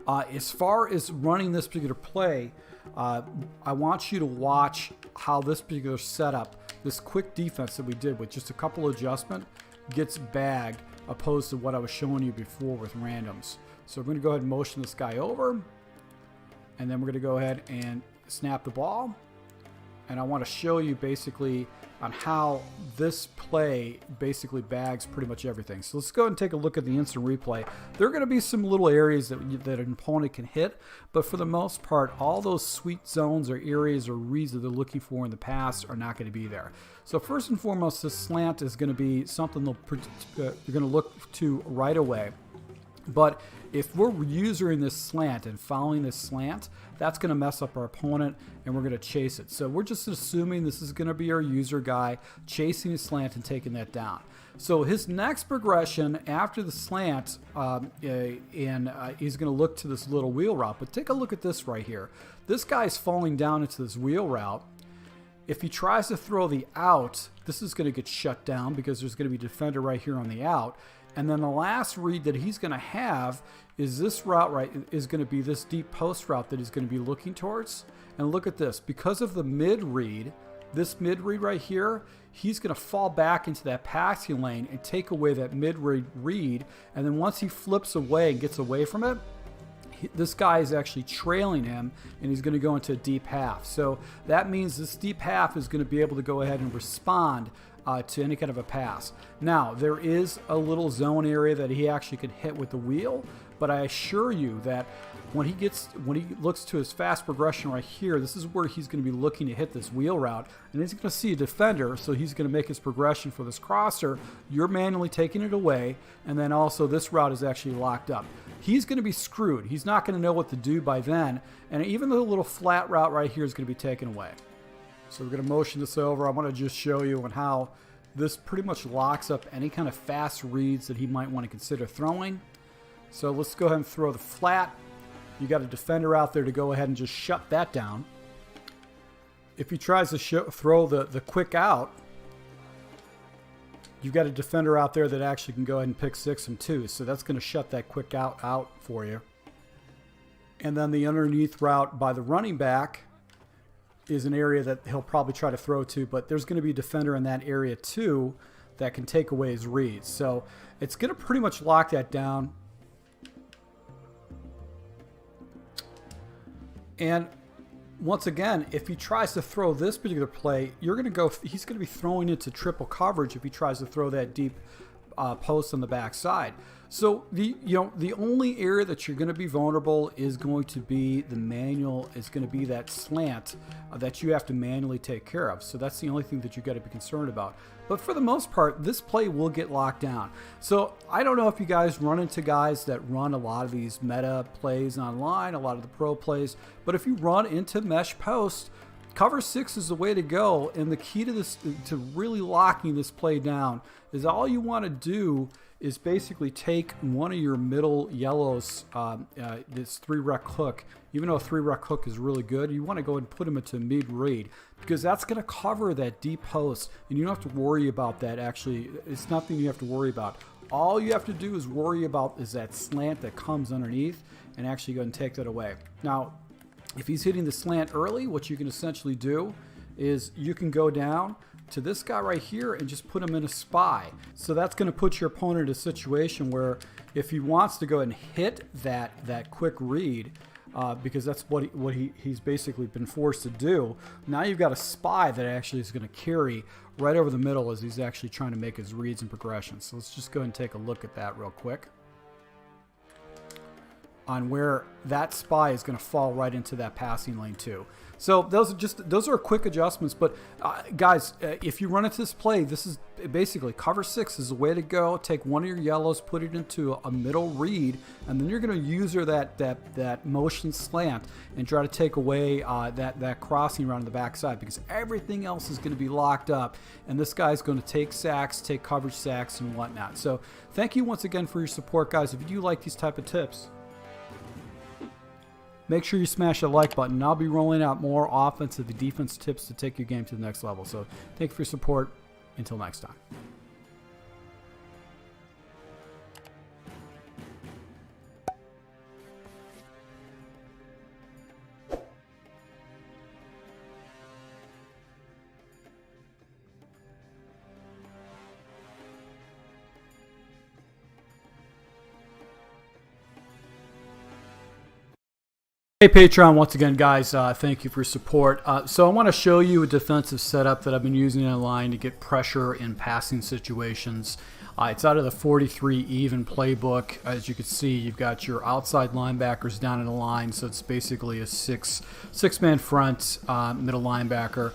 as far as running this particular play, I want you to watch how this particular setup, this quick defense that we did with just a couple of adjustments, gets bagged opposed to what I was showing you before with randoms. So we're going to go ahead and motion this guy over, and then we're going to go ahead and snap the ball. And I want to show you basically on how this play basically bags pretty much everything. So let's go ahead and take a look at the instant replay. There are going to be some little areas that an opponent can hit, but for the most part, all those sweet zones or areas or reads that they're looking for in the pass are not going to be there. So first and foremost, this slant is going to be something you're going to look to right away. But if we're using this slant and following this slant, that's going to mess up our opponent, and we're going to chase it. So we're just assuming this is going to be our user guy chasing his slant and taking that down. So his next progression after the slant, he's going to look to this little wheel route. But take a look at this right here. This guy's falling down into this wheel route. If he tries to throw the out, this is going to get shut down because there's going to be a defender right here on the out. And then the last read that he's going to have is this route is going to be this deep post route that he's going to be looking towards. And look at this. Because of the mid read, this mid read right here, he's going to fall back into that passing lane and take away that mid read. And then once he flips away and gets away from it, this guy is actually trailing him, and he's going to go into a deep half. So that means this deep half is going to be able to go ahead and respond to any kind of a pass. Now, there is a little zone area that he actually could hit with the wheel, but I assure you that when he looks to his fast progression right here, this is where he's going to be looking to hit this wheel route, and he's going to see a defender, so he's going to make his progression for this crosser. You're manually taking it away, and then also this route is actually locked up. He's going to be screwed. He's not going to know what to do by then, and even the little flat route right here is going to be taken away. So we're going to motion this over. I want to just show you on how this pretty much locks up any kind of fast reads that he might want to consider throwing. So let's go ahead and throw the flat. You got a defender out there to go ahead and just shut that down. If he tries to throw the quick out, you've got a defender out there that actually can go ahead and pick 6 and 2. So that's going to shut that quick out for you. And then the underneath route by the running back is an area that he'll probably try to throw to, but there's going to be a defender in that area too that can take away his reads. So it's going to pretty much lock that down. And once again, if he tries to throw this particular play, he's going to be throwing into triple coverage if he tries to throw that deep post on the backside. So the only area that you're going to be vulnerable is going to be that slant that you have to manually take care of. So that's the only thing that you got to be concerned about. But for the most part, this play will get locked down. So I don't know if you guys run into guys that run a lot of these meta plays online, a lot of the pro plays, but if you run into mesh post, cover 6 is the way to go. And the key to this, to really locking this play down, is all you want to do is basically take one of your middle yellows, this 3-rec hook. Even though a 3-rec hook is really good, you want to go ahead and put him into mid read, because that's going to cover that deep post, and you don't have to worry about that. Actually, it's nothing you have to worry about. All you have to do is worry about is that slant that comes underneath, and actually go and take that away. Now, if he's hitting the slant early, what you can essentially do is you can go down to this guy right here and just put him in a spy. So that's going to put your opponent in a situation where if he wants to go and hit that quick read, because that's what he's basically been forced to do, now you've got a spy that actually is going to carry right over the middle as he's actually trying to make his reads and progressions. So let's just go ahead and take a look at that real quick on where that spy is going to fall right into that passing lane too. So those are quick adjustments. But guys, if you run into this play, this is basically cover 6 is the way to go. Take one of your yellows, put it into a middle read, and then you're going to use that motion slant and try to take away that crossing around the backside, because everything else is going to be locked up, and this guy's going to take sacks, take coverage sacks, and whatnot. So thank you once again for your support, guys. If you do like these type of tips, make sure you smash that like button. I'll be rolling out more offensive and defensive tips to take your game to the next level. So thank you for your support. Until next time. Hey Patreon, once again guys, thank you for your support. So I want to show you a defensive setup that I've been using online to get pressure in passing situations. It's out of the 43 even playbook. As you can see, you've got your outside linebackers down in the line, so it's basically a six-man front middle linebacker.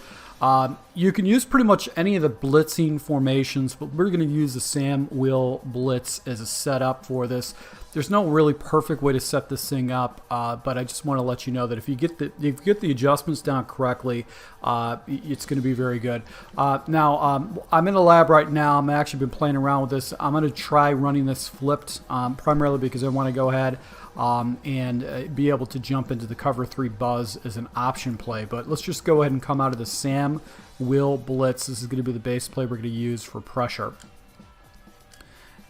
You can use pretty much any of the blitzing formations, but we're going to use the Sam Will blitz as a setup for this. There's no really perfect way to set this thing up, but I just want to let you know that if you get the adjustments down correctly, it's going to be very good. Now, I'm in the lab right now. I'm actually been playing around with this. I'm going to try running this flipped, primarily because I want to go ahead and be able to jump into the cover 3 buzz as an option play. But let's just go ahead and come out of the Sam Will blitz. This is going to be the base play we're going to use for pressure.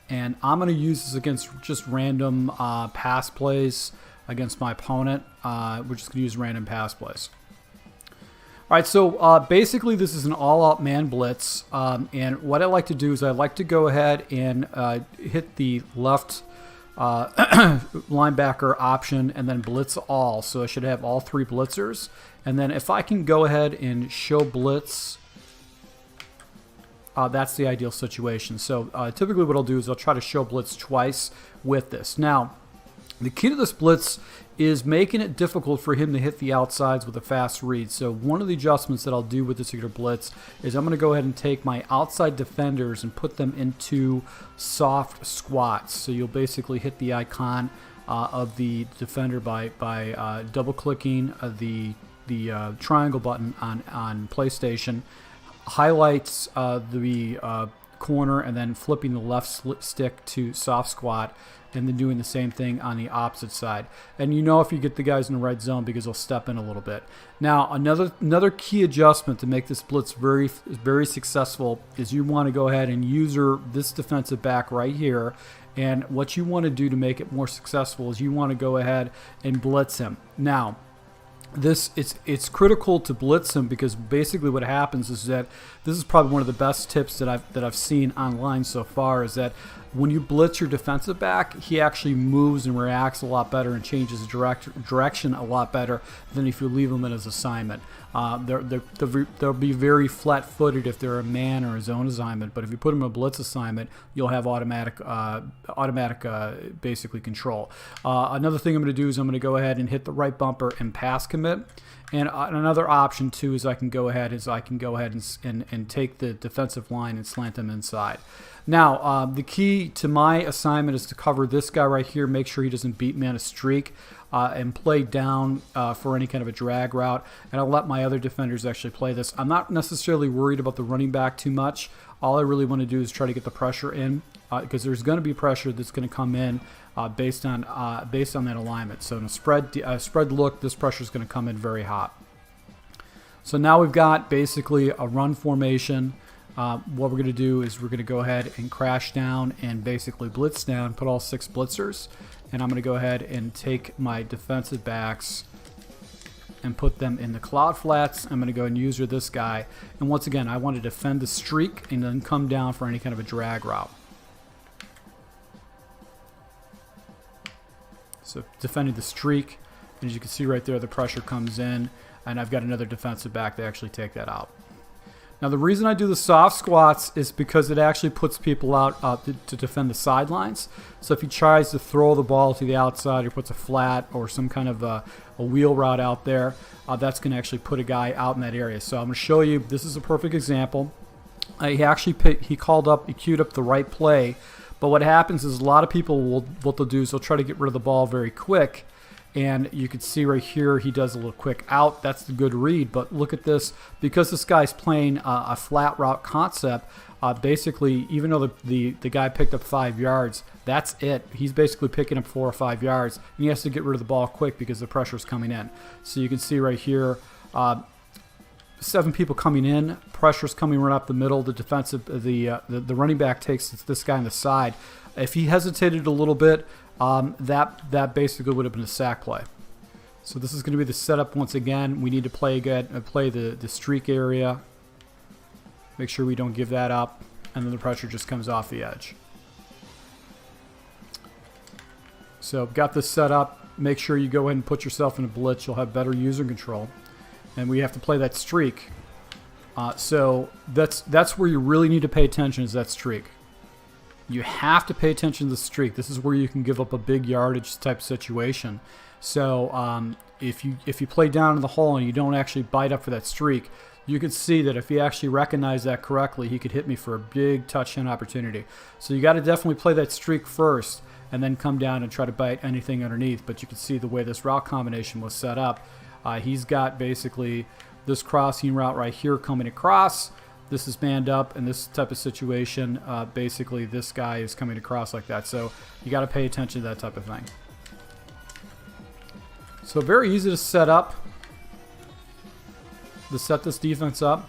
And I'm going to use this against just random pass plays against my opponent. We're just going to use random pass plays. All right, so basically this is an all-out man blitz, and what I like to do is I like to go ahead and hit the left linebacker option and then blitz all. So I should have all 3 blitzers, and then if I can go ahead and show blitz, that's the ideal situation. So typically what I'll do is I'll try to show blitz twice with this. Now, the key to this blitz is making it difficult for him to hit the outsides with a fast read. So one of the adjustments that I'll do with this particular blitz is I'm going to go ahead and take my outside defenders and put them into soft squats. So you'll basically hit the icon of the defender by double-clicking the triangle button on PlayStation, highlights the corner, and then flipping the left stick to soft squat, and then doing the same thing on the opposite side. And you know if you get the guys in the right zone because they'll step in a little bit. Now, another key adjustment to make this blitz very successful is you want to go ahead and user this defensive back right here. And what you want to do to make it more successful is you want to go ahead and blitz him. Now, it's critical to blitz him because basically what happens is that this is probably one of the best tips that I've seen online so far, is that when you blitz your defensive back, he actually moves and reacts a lot better and changes direction a lot better than if you leave him in his assignment. They'll be very flat-footed if they're a man or a zone assignment, but if you put them in a blitz assignment, you'll have automatic basically control. Another thing I'm going to do is I'm going to go ahead and hit the right bumper and pass commit. And another option too is I can go ahead and take the defensive line and slant them inside. Now, the key to my assignment is to cover this guy right here, make sure he doesn't beat me on a streak, and play down for any kind of a drag route. And I'll let my other defenders actually play this. I'm not necessarily worried about the running back too much. All I really want to do is try to get the pressure in, because there's going to be pressure that's going to come in based on that alignment. So in a spread look, this pressure is going to come in very hot. So now we've got basically a run formation. What we're going to do is we're going to go ahead and crash down and basically blitz down, put all 6 blitzers, and I'm going to go ahead and take my defensive backs and put them in the cloud flats. I'm going to go and user this guy, and once again I want to defend the streak and then come down for any kind of a drag route. So defending the streak, and as you can see right there, the pressure comes in, and I've got another defensive back to actually take that out. Now, the reason I do the soft squats is because it actually puts people out to defend the sidelines. So if he tries to throw the ball to the outside or puts a flat or some kind of a wheel route out there, that's going to actually put a guy out in that area. So I'm going to show you, this is a perfect example. He queued up the right play. But what happens is a lot of people what they'll do is they'll try to get rid of the ball very quick. And you can see right here he does a little quick out. That's the good read. But look at this. Because this guy's playing a flat route concept, basically, even though the guy picked up 5 yards, that's it. He's basically picking up 4 or 5 yards. And he has to get rid of the ball quick because the pressure is coming in. So you can see right here, 7 people coming in. Pressure's coming right up the middle. The running back takes this guy on the side. If he hesitated a little bit, that basically would have been a sack play. So this is going to be the setup once again. We need to play the streak area. Make sure we don't give that up, and then the pressure just comes off the edge. So got this set up. Make sure you go ahead and put yourself in a blitz. You'll have better user control, and we have to play that streak. So that's where you really need to pay attention, is that streak. You have to pay attention to the streak. This is where you can give up a big yardage type situation. So if you play down in the hole and you don't actually bite up for that streak, you can see that if he actually recognized that correctly, he could hit me for a big touchdown opportunity. So you got to definitely play that streak first and then come down and try to bite anything underneath. But you can see the way this route combination was set up. He's got basically this crossing route right here coming across. This is manned up in this type of situation. Basically, this guy is coming across like that. So you got to pay attention to that type of thing. So very easy to set up. To set this defense up.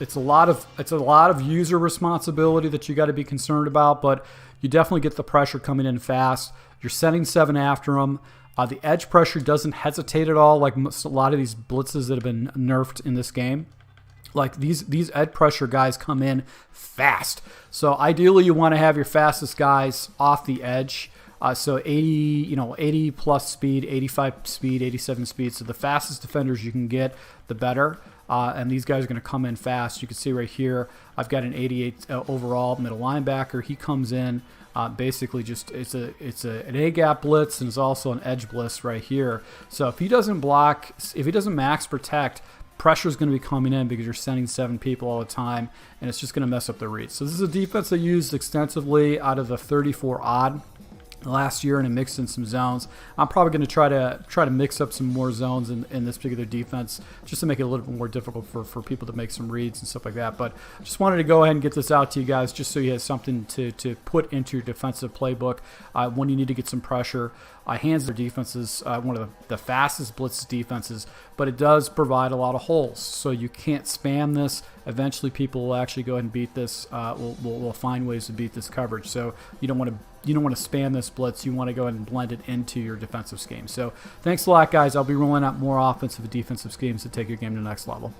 It's a lot of user responsibility that you got to be concerned about, but you definitely get the pressure coming in fast. You're sending 7 after him. The edge pressure doesn't hesitate at all, like a lot of these blitzes that have been nerfed in this game. Like these edge pressure guys come in fast. So ideally, you want to have your fastest guys off the edge. So 80 plus speed, 85 speed, 87 speed. So the fastest defenders you can get, the better. And these guys are going to come in fast. You can see right here, I've got an 88 overall middle linebacker. He comes in basically just it's an A gap blitz, and it's also an edge blitz right here. So if he doesn't block, if he doesn't max protect, pressure is going to be coming in because you're sending 7 people all the time, and it's just going to mess up the read. So this is a defense I used extensively out of the 34 odd last year, and I mixed in some zones. I'm probably going to try to mix up some more zones in this particular defense just to make it a little bit more difficult for people to make some reads and stuff like that. But I just wanted to go ahead and get this out to you guys just so you have something to put into your defensive playbook when you need to get some pressure. Hands their defenses, one of the fastest blitz defenses, but it does provide a lot of holes. So you can't spam this. Eventually people will actually go ahead and beat this. Will find ways to beat this coverage. So you don't want to spam this blitz. You want to go ahead and blend it into your defensive scheme. So thanks a lot, guys. I'll be rolling out more offensive and defensive schemes to take your game to the next level.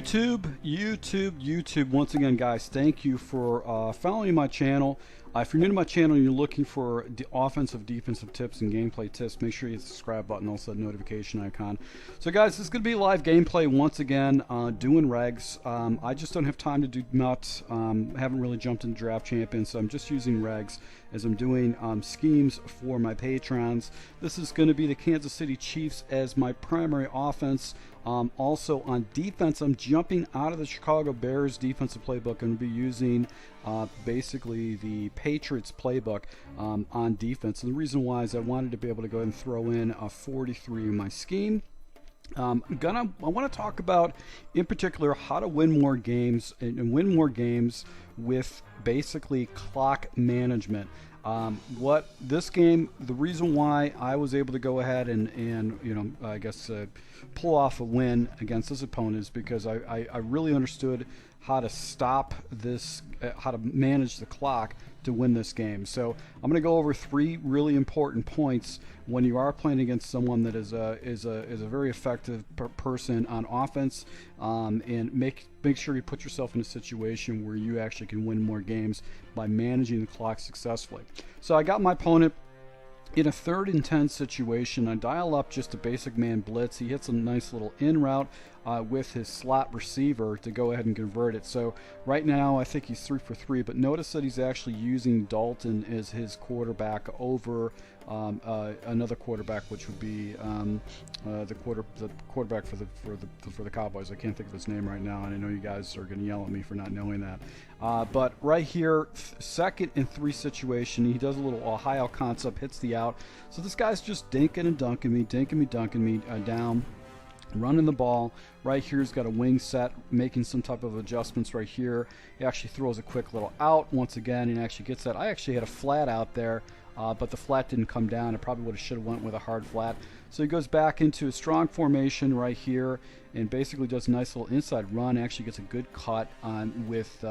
YouTube. Once again, guys, thank you for following my channel. If you're new to my channel and you're looking for offensive, defensive tips and gameplay tips, make sure you hit the subscribe button, also the notification icon. So, guys, this is going to be live gameplay once again, doing regs. I just don't have time to do nuts. Haven't really jumped into Draft Champions, so I'm just using regs as I'm doing schemes for my patrons. This is going to be the Kansas City Chiefs as my primary offense. Also on defense, I'm jumping out of the Chicago Bears defensive playbook and be using basically the Patriots playbook on defense. And the reason why is I wanted to be able to go ahead and throw in a 43 in my scheme. I want to talk about, in particular, how to win more games and win more games with basically clock management. What this game, the reason why I was able to go ahead and you know, I guess pull off a win against this opponent is because I really understood how to stop this, how to manage the clock to win this game. So I'm going to go over 3 really important points when you are playing against someone that is a very effective person on offense, and make sure you put yourself in a situation where you actually can win more games by managing the clock successfully. So I got my opponent in a 3rd and 10 situation. I dial up just a basic man blitz. He hits a nice little in route with his slot receiver to go ahead and convert it. So right now I think he's 3 for 3, but notice that he's actually using Dalton as his quarterback over another quarterback, which would be the quarterback for the Cowboys. I can't think of his name right now, and I know you guys are going to yell at me for not knowing that. But right here, 2nd and 3 situation, he does a little Ohio concept, hits the out. So this guy's just dinking and dunking me down, running the ball. Right here, he's got a wing set, making some type of adjustments right here. He actually throws a quick little out once again and actually gets that. I actually had a flat out there, but the flat didn't come down. I probably should have went with a hard flat. So he goes back into a strong formation right here and basically does a nice little inside run. Actually gets a good cut on with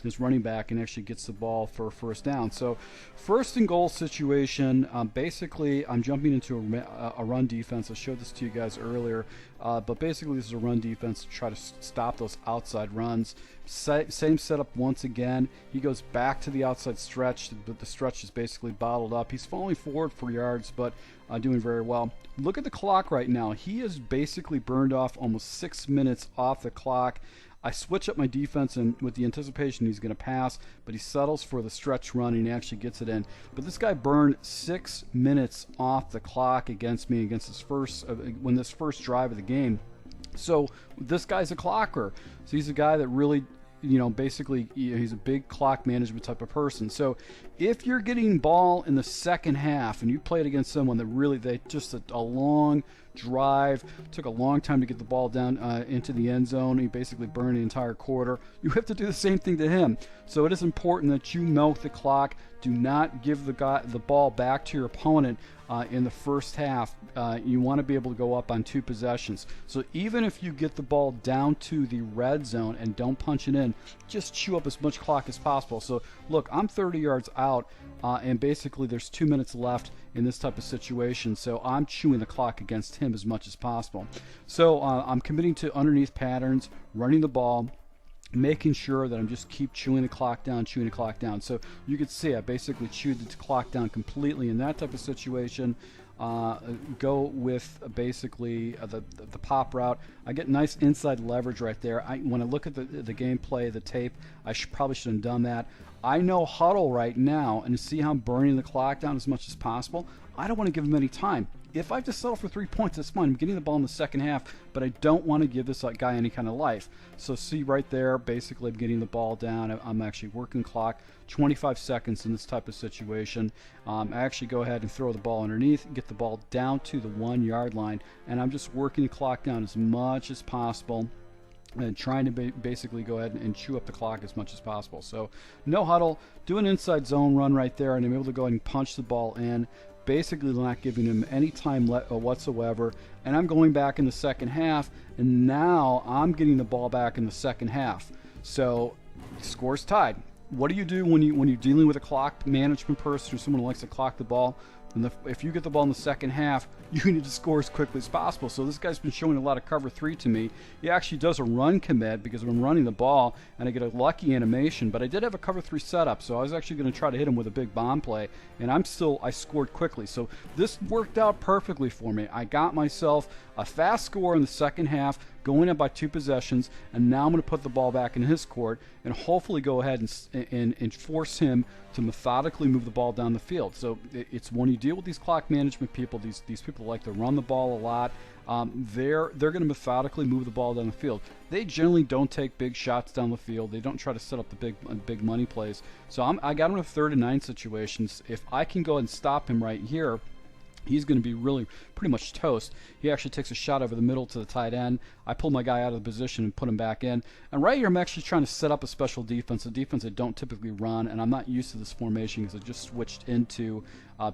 his running back and actually gets the ball for 1st down. So 1st and goal situation, basically I'm jumping into a run defense. I showed this to you guys earlier, but basically this is a run defense to try to stop those outside runs. Same setup once again. He goes back to the outside stretch, but the stretch is basically bottled up. He's falling forward for yards, but doing very well. Look at the clock right now. He has basically burned off almost 6 minutes off the clock. I switch up my defense and with the anticipation he's going to pass, but he settles for the stretch run and he actually gets it in. But this guy burned 6 minutes off the clock against me against his when this first drive of the game. So this guy's a clocker. So he's a guy that really basically he's a big clock management type of person. So if you're getting ball in the second half and you played against someone that really, they just a long drive, took a long time to get the ball down into the end zone, he basically burned the entire quarter, you have to do the same thing to him. So it is important that you milk the clock. Do not give the ball back to your opponent in the first half. You want to be able to go up on 2 possessions. So even if you get the ball down to the red zone and don't punch it in, just chew up as much clock as possible. So look, I'm 30 yards out, and basically there's 2 minutes left in this type of situation, so I'm chewing the clock against him as much as possible. So I'm committing to underneath patterns, running the ball, making sure that I'm just keep chewing the clock down. So you can see I basically chewed the clock down completely in that type of situation. Go with basically the pop route. I get nice inside leverage right there. When I look at the gameplay, the tape, I probably should have done that. I know huddle right now, and to see how I'm burning the clock down as much as possible, I don't want to give him any time. If I have to settle for 3 points, that's fine. I'm getting the ball in the second half, but I don't want to give this guy any kind of life. So see right there, basically I'm getting the ball down. I'm actually working clock, 25 seconds in this type of situation. I actually go ahead and throw the ball underneath, get the ball down to the 1 yard line, and I'm just working the clock down as much as possible and trying to basically go ahead and chew up the clock as much as possible. So no huddle, do an inside zone run right there, and I'm able to go ahead and punch the ball in, basically not giving him any time whatsoever. And I'm going back in the second half, and now I'm getting the ball back in the second half. So score's tied. What do you do when you're dealing with a clock management person or someone who likes to clock the ball? And if you get the ball in the second half, you need to score as quickly as possible. So this guy's been showing a lot of cover 3 to me. He actually does a run commit because I'm running the ball, and I get a lucky animation. But I did have a cover 3 setup, so I was actually going to try to hit him with a big bomb play, and I scored quickly. So this worked out perfectly for me. I got myself a fast score in the second half, going up by 2 possessions, and now I'm going to put the ball back in his court and hopefully go ahead and force him to methodically move the ball down the field. So it's when you deal with these clock management people, these people like to run the ball a lot, they're going to methodically move the ball down the field. They generally don't take big shots down the field. They don't try to set up the big money plays. So I got him in 3rd and 9 situations. If I can go ahead and stop him right here, he's going to be really pretty much toast. He actually takes a shot over the middle to the tight end. I pull my guy out of the position and put him back in. And right here I'm actually trying to set up a special defense, a defense I don't typically run, and I'm not used to this formation because I just switched into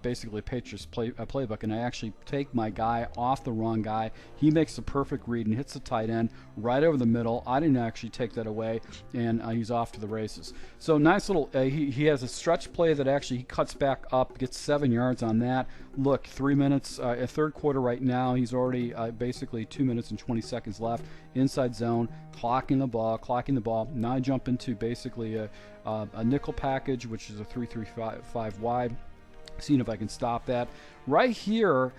basically Patriots playbook, and I actually take my guy off the wrong guy. He makes the perfect read and hits the tight end right over the middle. I didn't actually take that away, and he's off to the races. So nice little, he has a stretch play that actually he cuts back up, gets 7 yards on that. Look, 3 minutes, a third quarter right now. He's already basically 2 minutes and 20 seconds left. Inside zone, clocking the ball. Now I jump into basically a nickel package, which is a 3-3-5 wide. Seeing if I can stop that. Right here,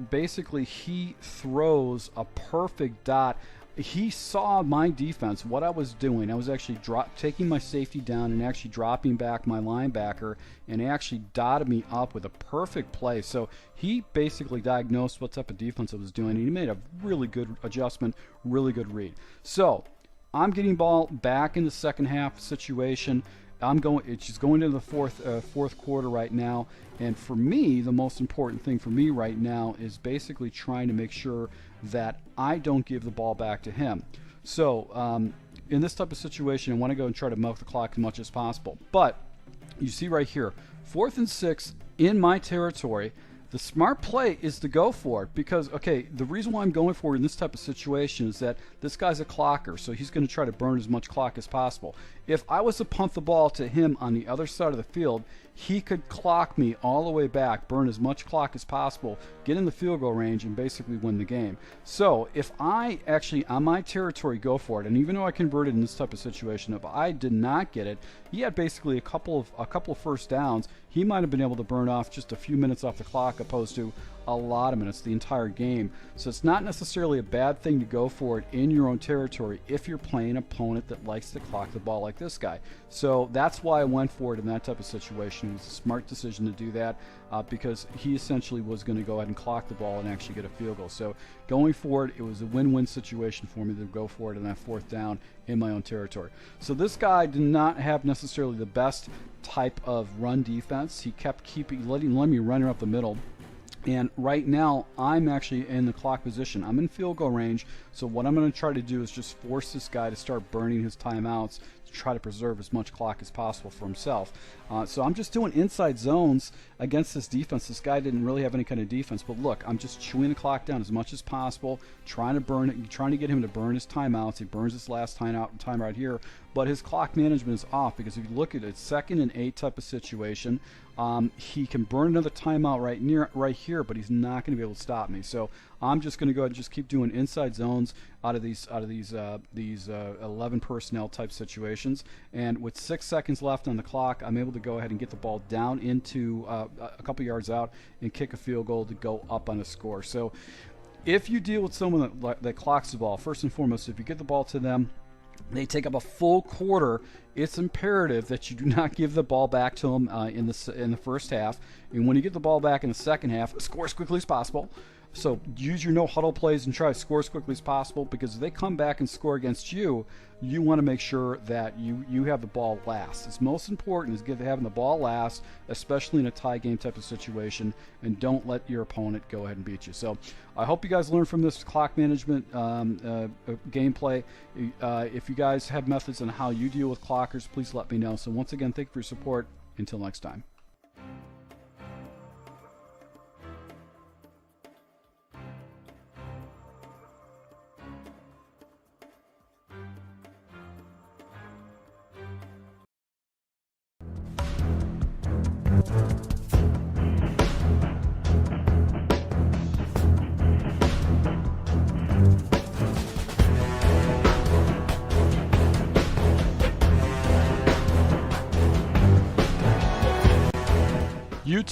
basically he throws a perfect dot. He saw my defense, what I was doing. I was actually taking my safety down and actually dropping back my linebacker, and he actually dotted me up with a perfect play. So he basically diagnosed what type of defense I was doing, and he made a really good adjustment, really good read. So I'm getting ball back in the second half situation. It's just going into the fourth quarter right now, and for me, the most important thing for me right now is basically trying to make sure that I don't give the ball back to him. So in this type of situation, I want to go and try to milk the clock as much as possible. But you see right here, 4th and 6 in my territory. The smart play is to go for it because, okay, the reason why I'm going for it in this type of situation is that this guy's a clocker, so he's going to try to burn as much clock as possible. If I was to punt the ball to him on the other side of the field, he could clock me all the way back, burn as much clock as possible, get in the field goal range, and basically win the game. So if I actually, on my territory, go for it, and even though I converted in this type of situation, if I did not get it, he had basically a couple of first downs. He might have been able to burn off just a few minutes off the clock opposed to a lot of minutes, the entire game. So it's not necessarily a bad thing to go for it in your own territory if you're playing an opponent that likes to clock the ball like this guy. So that's why I went for it in that type of situation. It was a smart decision to do that because he essentially was going to go ahead and clock the ball and actually get a field goal. So going for it was a win-win situation for me to go for it in that 4th down in my own territory. So this guy did not have necessarily the best type of run defense. He kept letting me run up the middle. And right now, I'm actually in the clock position. I'm in field goal range. So what I'm going to try to do is just force this guy to start burning his timeouts to try to preserve as much clock as possible for himself. So I'm just doing inside zones against this defense. This guy didn't really have any kind of defense. But look, I'm just chewing the clock down as much as possible, trying to get him to burn his timeouts. He burns his last time right here. But his clock management is off because if you look at it, 2nd and 8 type of situation, he can burn another timeout right here, but he's not going to be able to stop me. So I'm just going to go ahead and just keep doing inside zones out of these 11 personnel type situations. And with 6 seconds left on the clock, I'm able to go ahead and get the ball down into a couple yards out and kick a field goal to go up on a score. So if you deal with someone that clocks the ball, first and foremost, if you get the ball to them, they take up a full quarter, it's imperative that you do not give the ball back to them in the first half. And when you get the ball back in the second half, score as quickly as possible. So use your no huddle plays and try to score as quickly as possible, because if they come back and score against you, you want to make sure that you have the ball last. It's most important is having the ball last, especially in a tie game type of situation, and don't let your opponent go ahead and beat you. So I hope you guys learned from this clock management gameplay. If you guys have methods on how you deal with clockers, please let me know. So once again, thank you for your support. Until next time.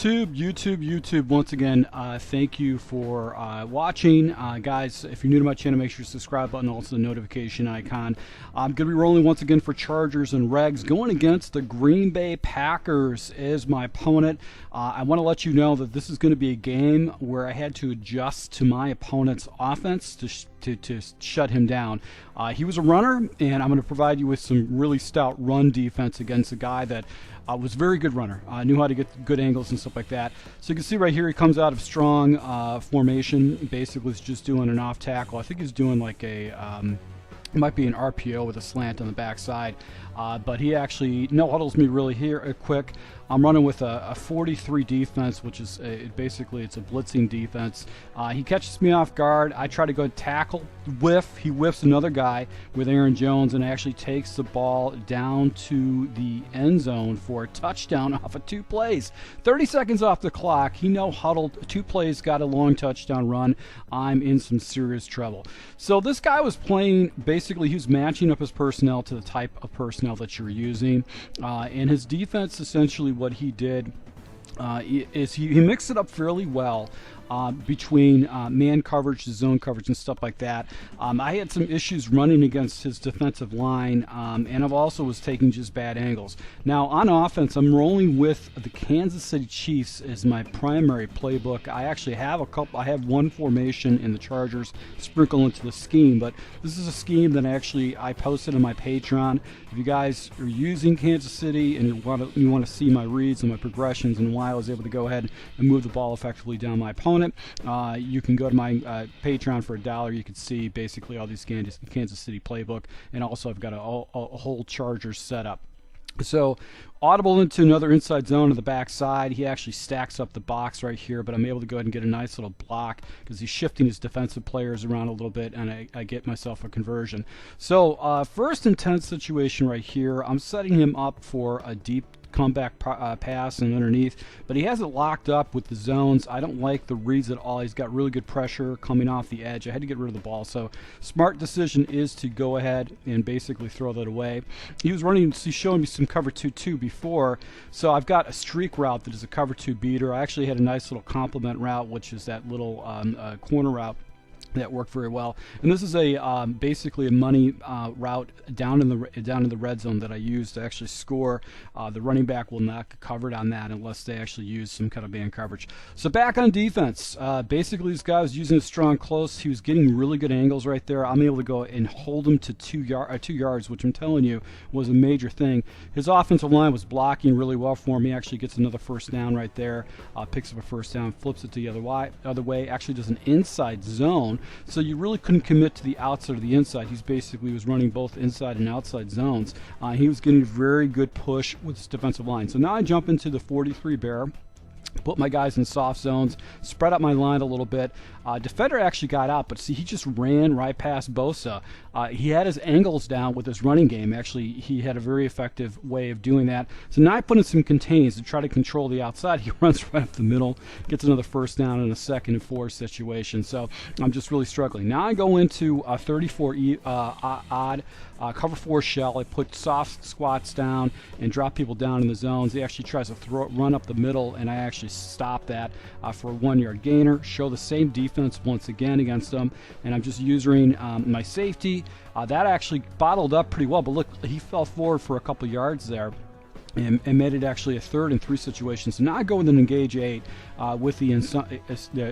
YouTube, once again, thank you for watching. Guys, if you're new to my channel, make sure you subscribe button, also the notification icon. I'm going to be rolling once again for Chargers and Regs, going against the Green Bay Packers as my opponent. I want to let you know that this is going to be a game where I had to adjust to my opponent's offense to shut him down. He was a runner, and I'm going to provide you with some really stout run defense against a guy that was a very good runner. Knew how to get good angles and stuff like that. So you can see right here, he comes out of strong formation. Basically, he's just doing an off tackle. I think he's doing like a it might be an RPO with a slant on the backside. But he actually no huddles me really here quick. I'm running with a 43 defense, which is basically it's a blitzing defense. He catches me off guard. I try to go tackle, whiff. He whiffs another guy with Aaron Jones and actually takes the ball down to the end zone for a touchdown off of 2 plays. 30 seconds off the clock. He no huddled 2 plays, got a long touchdown run. I'm in some serious trouble. So this guy was playing, basically he was matching up his personnel to the type of personnel that you're using. And his defense, essentially what he did is he mixed it up fairly well between man coverage, zone coverage, and stuff like that. I had some issues running against his defensive line, and I've also was taking just bad angles. Now on offense, I'm rolling with the Kansas City Chiefs as my primary playbook. I actually have I have one formation in the Chargers sprinkled into the scheme, but this is a scheme that I posted on my Patreon. If you guys are using Kansas City and you want to see my reads and my progressions and why I was able to go ahead and move the ball effectively down my opponent, you can go to my Patreon for $1. You can see basically all these Kansas City playbook, and also I've got a whole Chargers setup. So audible into another inside zone to the backside. He actually stacks up the box right here, but I'm able to go ahead and get a nice little block because he's shifting his defensive players around a little bit, and I get myself a conversion. So first and 10 situation right here, I'm setting him up for a deep comeback pass and underneath, but he has it locked up with the zones. I don't like the reads at all. He's got really good pressure coming off the edge. I had to get rid of the ball, so smart decision is to go ahead and basically throw that away. He was running, he's showing me some cover 2-2 before, so I've got a streak route that is a cover 2 beater. I actually had a nice little complement route, which is that little corner route that worked very well. And this is a basically a money route down in the red zone that I use to actually score. The running back will not get covered on that unless they actually use some kind of man coverage. So back on defense, basically this guy was using a strong close. He was getting really good angles right there. I'm able to go and hold him to 2 yards, which I'm telling you was a major thing. His offensive line was blocking really well for him. He actually gets another first down right there, picks up a first down, flips it the other way, actually does an inside zone. So you really couldn't commit to the outside or the inside. He's basically was running both inside and outside zones. He was getting a very good push with his defensive line. So now I jump into the 43 bear, put my guys in soft zones, spread out my line a little bit. Defender actually got out, but see, he just ran right past Bosa. He had his angles down with his running game. Actually, he had a very effective way of doing that. So now I put in some contains to try to control the outside. He runs right up the middle, gets another first down in a 2nd and 4 situation. So I'm just really struggling. Now I go into a 34 odd cover 4 shell. I put soft squats down and drop people down in the zones. He actually tries to run up the middle, and I actually stop that for a 1-yard gainer. Show the same defense once again against them, and I'm just using my safety. That actually bottled up pretty well, but look, he fell forward for a couple yards there. And made it actually a 3rd and 3 situation. So now I go with an engage 8 with the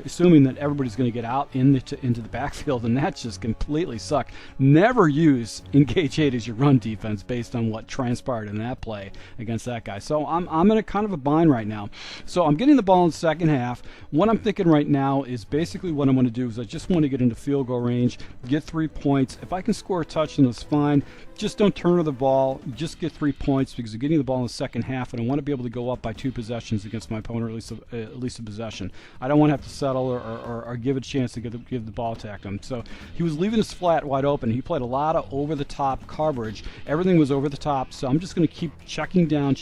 assuming that everybody's going to get out into the backfield, and that just completely sucked. Never use engage 8 as your run defense based on what transpired in that play against that guy. So I'm in a kind of a bind right now. So I'm getting the ball in the second half. What I'm thinking right now is basically what I'm going to do is I just want to get into field goal range, get 3 points. If I can score a touchdown, that's fine. Just don't turn over the ball. Just get 3 points because I'm getting the ball in the second half, and I want to be able to go up by 2 possessions against my opponent, or at least a possession. I don't want to have to settle or give a chance to give the ball attack to him. So he was leaving us flat wide open. He played a lot of over-the-top coverage. Everything was over the top, so I'm just going to keep checking down.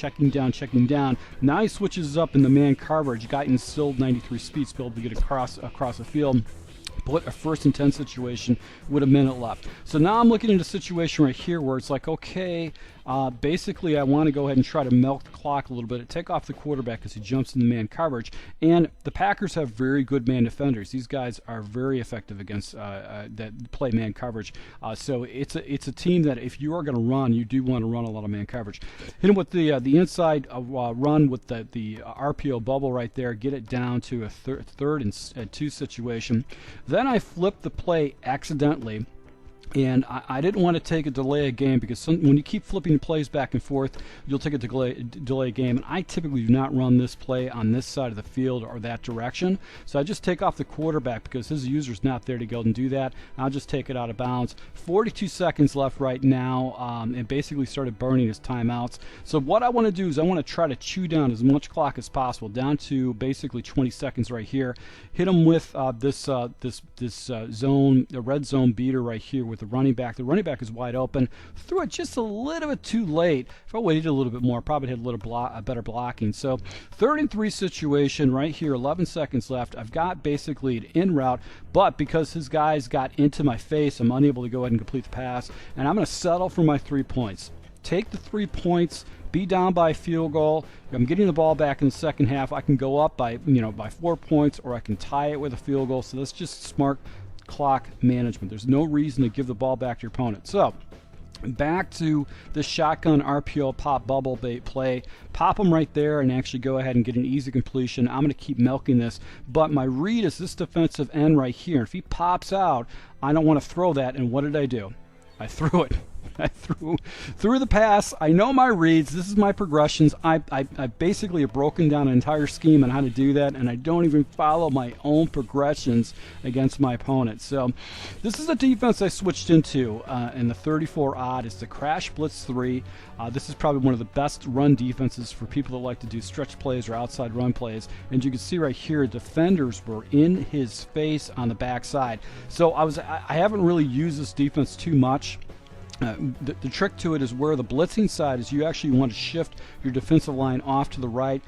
Now he switches up in the man coverage. Got instilled 93 speed, to be able to get across the field. Put a 1st and 10 situation with a minute left. So now I'm looking at a situation right here where it's like, okay, basically I want to go ahead and try to milk the clock a little bit, take off the quarterback because he jumps in the man coverage. And the Packers have very good man defenders. These guys are very effective against that play man coverage. So it's a team that if you are going to run, you do want to run a lot of man coverage. Hit him with the inside run with the RPO bubble right there, get it down to a 3rd and 2 situation. Then I flipped the play accidentally, and I didn't want to take a delay a game because when you keep flipping plays back and forth, you'll take a delay a game. And I typically do not run this play on this side of the field or that direction. So I just take off the quarterback because his user's not there to go and do that. I'll just take it out of bounds. 42 seconds left right now, and basically started burning his timeouts. So what I want to do is I want to try to chew down as much clock as possible, down to basically 20 seconds right here. Hit him with this zone, the red zone beater right here with the running back. The running back is wide open. Threw it just a little bit too late. If I waited a little bit more, probably had a little better blocking. So 3rd and 3 situation right here, 11 seconds left. I've got basically an in route, but because his guys got into my face, I'm unable to go ahead and complete the pass, and I'm going to settle for my 3 points. Take the 3 points, be down by field goal. I'm getting the ball back in the second half. I can go up by 4 points, or I can tie it with a field goal. So that's just smart clock management. There's no reason to give the ball back to your opponent. So back to the shotgun RPO pop bubble bait play. Pop them right there and actually go ahead and get an easy completion. I'm going to keep milking this, but my read is this defensive end right here. If he pops out, I don't want to throw that, and what did I do? I threw it. I threw the pass. I know my reads. This is my progressions. I basically have broken down an entire scheme on how to do that, and I don't even follow my own progressions against my opponent. So this is the defense I switched into in the 34 odd. It's the Crash Blitz 3. This is probably one of the best run defenses for people that like to do stretch plays or outside run plays. And you can see right here, defenders were in his face on the backside. So I haven't really used this defense too much. The trick to it is where the blitzing side is. You actually want to shift your defensive line off to the right,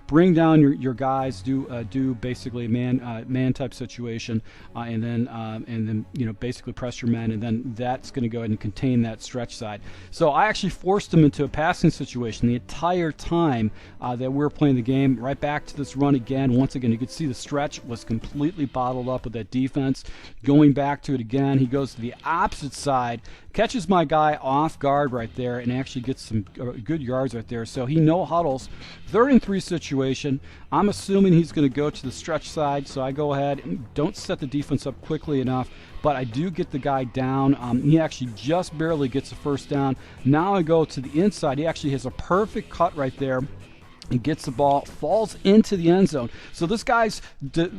bring down your guys, do basically a man type situation, and then basically press your men, and then that's going to go ahead and contain that stretch side. So I actually forced him into a passing situation the entire time that we were playing the game. Right back to this run again. Once again, you could see the stretch was completely bottled up with that defense. Going back to it again, he goes to the opposite side, catches my guy off guard right there, and actually gets some good yards right there. So he no huddles. 3rd and 3 situation. I'm assuming he's going to go to the stretch side, so I go ahead and don't set the defense up quickly enough, but I do get the guy down. He actually just barely gets a first down. Now I go to the inside. He actually has a perfect cut right there. He gets the ball, falls into the end zone. So this guy's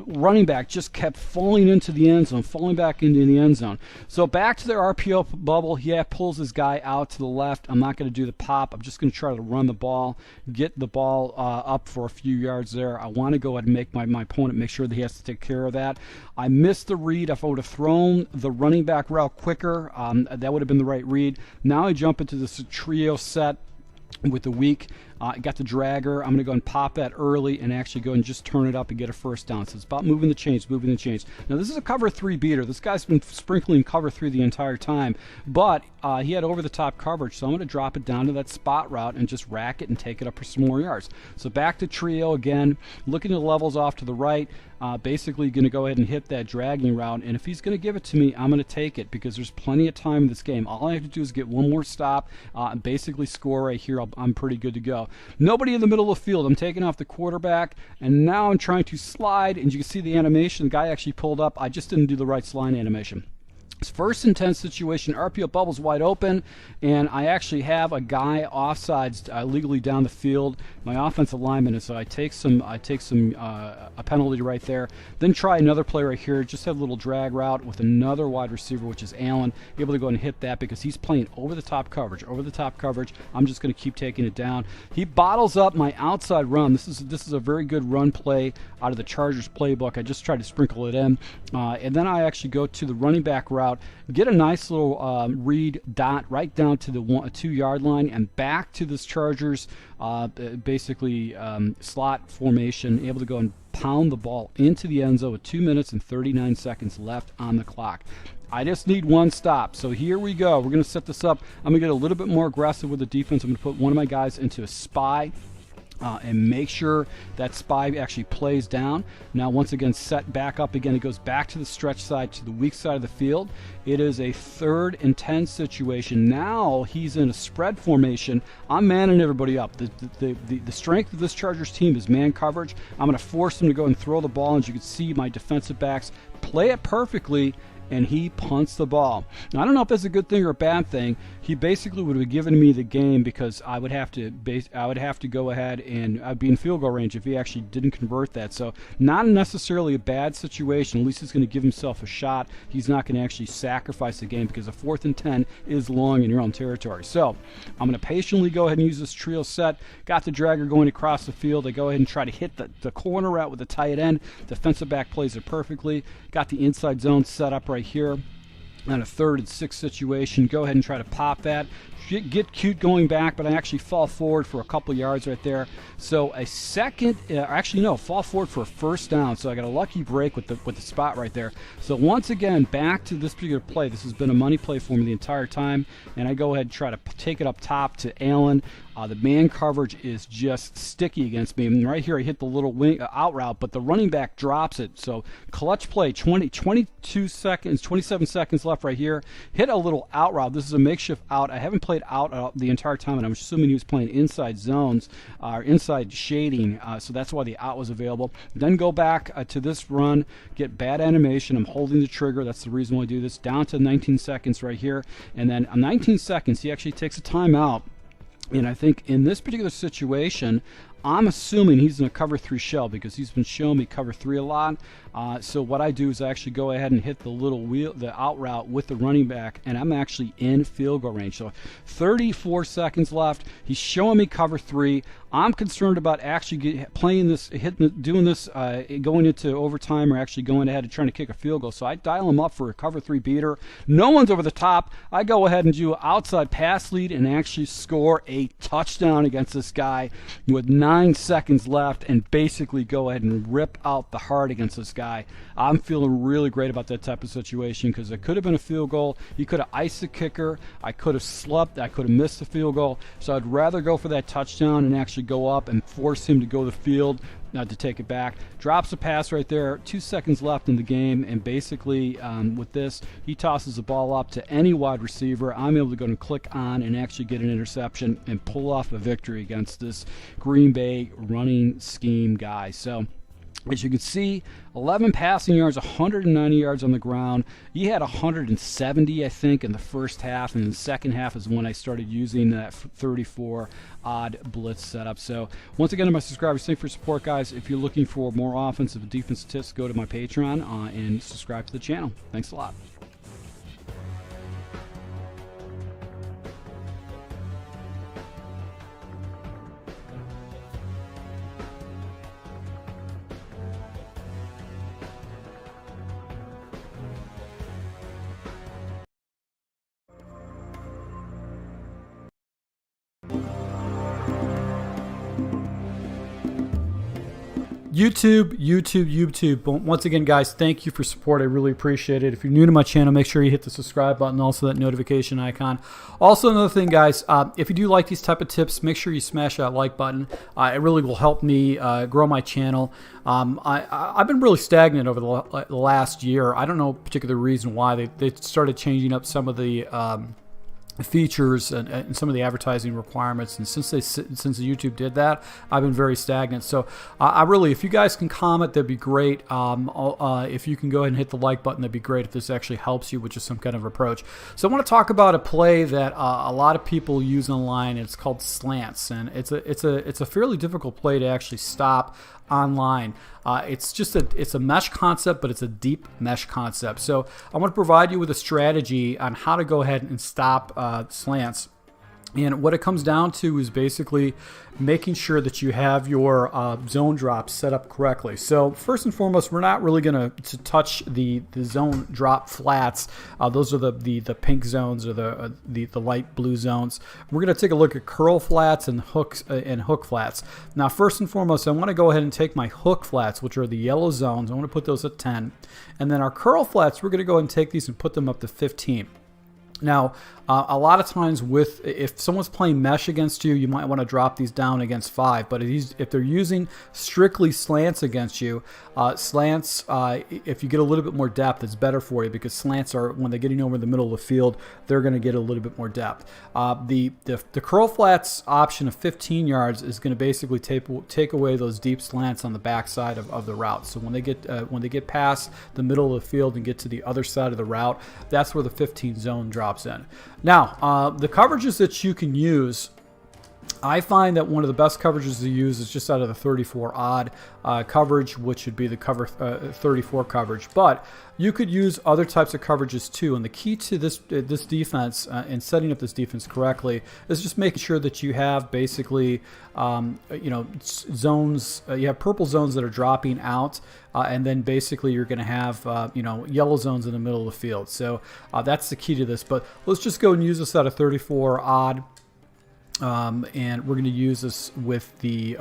running back just kept falling into the end zone, falling back into the end zone. So back to their RPO bubble. Yeah, pulls his guy out to the left. I'm not going to do the pop. I'm just going to try to run the ball, get the ball up for a few yards there. I want to go ahead and make my opponent make sure that he has to take care of that. I missed the read. If I would have thrown the running back route quicker, that would have been the right read. Now I jump into this trio set with the weak. Got the dragger. I'm going to go and pop that early and actually go and just turn it up and get a first down. So it's about moving the chains, moving the chains. Now this is a cover 3 beater. This guy's been sprinkling cover 3 the entire time, but he had over the top coverage, so I'm going to drop it down to that spot route and just rack it and take it up for some more yards. So back to trio again, looking at the levels off to the right. Basically going to go ahead and hit that dragging route, and if he's going to give it to me, I'm going to take it because there's plenty of time in this game. All I have to do is get one more stop, basically score right here. I'm pretty good to go. Nobody in the middle of the field. I'm taking off the quarterback, and now I'm trying to slide, and you can see the animation. The guy actually pulled up. I just didn't do the right slide animation. It's 1st and 10 situation. RPO bubble's wide open, and I actually have a guy offsides legally down the field. My offensive lineman, and so I take a penalty right there. Then try another play right here. Just have a little drag route with another wide receiver, which is Allen. Able to go and hit that because he's playing over the top coverage. Over the top coverage. I'm just going to keep taking it down. He bottles up my outside run. This is a very good run play out of the Chargers playbook. I just tried to sprinkle it in, and then I actually go to the running back route. Get a nice little read dot right down to the 2-yard line and back to this Chargers basically slot formation, able to go and pound the ball into the end zone with 2 minutes and 39 seconds left on the clock. I just need one stop. So here we go. We're going to set this up. I'm going to get a little bit more aggressive with the defense. I'm going to put one of my guys into a spy. And make sure that spy actually plays down. Now once again set back up again. It goes back to the stretch side, to the weak side of the field. It is a 3rd and 10 situation. Now he's in a spread formation. I'm manning everybody up. The strength of this Chargers team is man coverage. I'm going to force him to go and throw the ball. As you can see, my defensive backs play it perfectly, and he punts the ball. Now, I don't know if that's a good thing or a bad thing. He basically would have given me the game because I would have to go ahead and I'd be in field goal range if he actually didn't convert that. So not necessarily a bad situation. At least he's going to give himself a shot. He's not going to actually sacrifice the game because a 4th and 10 is long in your own territory. So I'm going to patiently go ahead and use this trio set. Got the dragger going across the field. I go ahead and try to hit the corner route with the tight end. Defensive back plays it perfectly. Got the inside zone set up right here on a 3rd and 6 situation. Go ahead and try to pop that. Get cute going back, but I actually fall forward for a couple yards right there. So a fall forward for a first down. So I got a lucky break with the spot right there. So once again, back to this particular play. This has been a money play for me the entire time, and I go ahead and try to take it up top to Allen. The man coverage is just sticky against me. And right here, I hit the little wing out route, but the running back drops it. So clutch play, 22 seconds, 27 seconds left right here. Hit a little out route. This is a makeshift out. I haven't played out the entire time, and I'm assuming he was playing inside zones or inside shading. So that's why the out was available. Then go back to this run, get bad animation. I'm holding the trigger. That's the reason why I do this. Down to 19 seconds right here. And then 19 seconds, he actually takes a timeout. And I think in this particular situation, I'm assuming he's in a cover 3 shell because he's been showing me cover 3 a lot. So what I do is I actually go ahead and hit the little wheel, the out route with the running back, and I'm actually in field goal range. So 34 seconds left. He's showing me cover 3. I'm concerned about actually playing this, doing this, going into overtime, or actually going ahead and trying to kick a field goal. So I dial him up for a cover 3 beater. No one's over the top. I go ahead and do an outside pass lead and actually score a touchdown against this guy with 9 seconds left, and basically go ahead and rip out the heart against this guy. I'm feeling really great about that type of situation because it could have been a field goal. He could have iced the kicker. I could have slept. I could have missed the field goal. So I'd rather go for that touchdown and actually go up and force him to go the field to take it back. Drops a pass right there. 2 seconds left in the game, and basically with this, he tosses the ball up to any wide receiver. I'm able to go and click on and actually get an interception and pull off a victory against this Green Bay running scheme guy. So as you can see, 11 passing yards, 190 yards on the ground. He had 170, I think, in the first half, and in the second half is when I started using that 34 odd blitz setup. So once again, to my subscribers, thank you for your support, guys. If you're looking for more offensive and defensive tips, go to my Patreon and subscribe to the channel. Thanks a lot. YouTube. Once again, guys, thank you for support. I really appreciate it. If you're new to my channel, make sure you hit the subscribe button, also that notification icon. Also, another thing, guys, if you do like these type of tips, make sure you smash that like button. It really will help me grow my channel. I've been really stagnant over the last year. I don't know a particular reason why. They started changing up some of the features and some of the advertising requirements, and since YouTube did that, I've been very stagnant. So I really, if you guys can comment, that'd be great. If you can go ahead and hit the like button, that'd be great if this actually helps you with just some kind of approach. So I want to talk about a play that a lot of people use online. It's called slants, and it's a fairly difficult play to actually stop online. It's a mesh concept, but it's a deep mesh concept. So I want to provide you with a strategy on how to go ahead and stop slants. And what it comes down to is basically making sure that you have your zone drop set up correctly. So first and foremost, we're not really going to touch the zone drop flats. Those are the pink zones, or the light blue zones. We're going to take a look at curl flats and hook flats. Now, first and foremost, I want to go ahead and take my hook flats, which are the yellow zones. I want to put those at 10. And then our curl flats, we're going to go ahead and take these and put them up to 15. Now, a lot of times if someone's playing mesh against you, you might want to drop these down against 5. But if they're using strictly slants against you, slants, if you get a little bit more depth, it's better for you, because slants are, when they're getting over the middle of the field, they're going to get a little bit more depth. The curl flats option of 15 yards is going to basically take away those deep slants on the backside of the route. So when they get past the middle of the field and get to the other side of the route, that's where the 15 zone drops in. Now, the coverages that you can use, I find that one of the best coverages to use is just out of the 34 odd coverage, which would be the cover 34 coverage. But you could use other types of coverages too. And the key to this defense and setting up this defense correctly is just making sure that you have basically zones. You have purple zones that are dropping out, and then basically you're going to have yellow zones in the middle of the field. So that's the key to this. But let's just go and use this out of 34 odd. And we're going to use this with the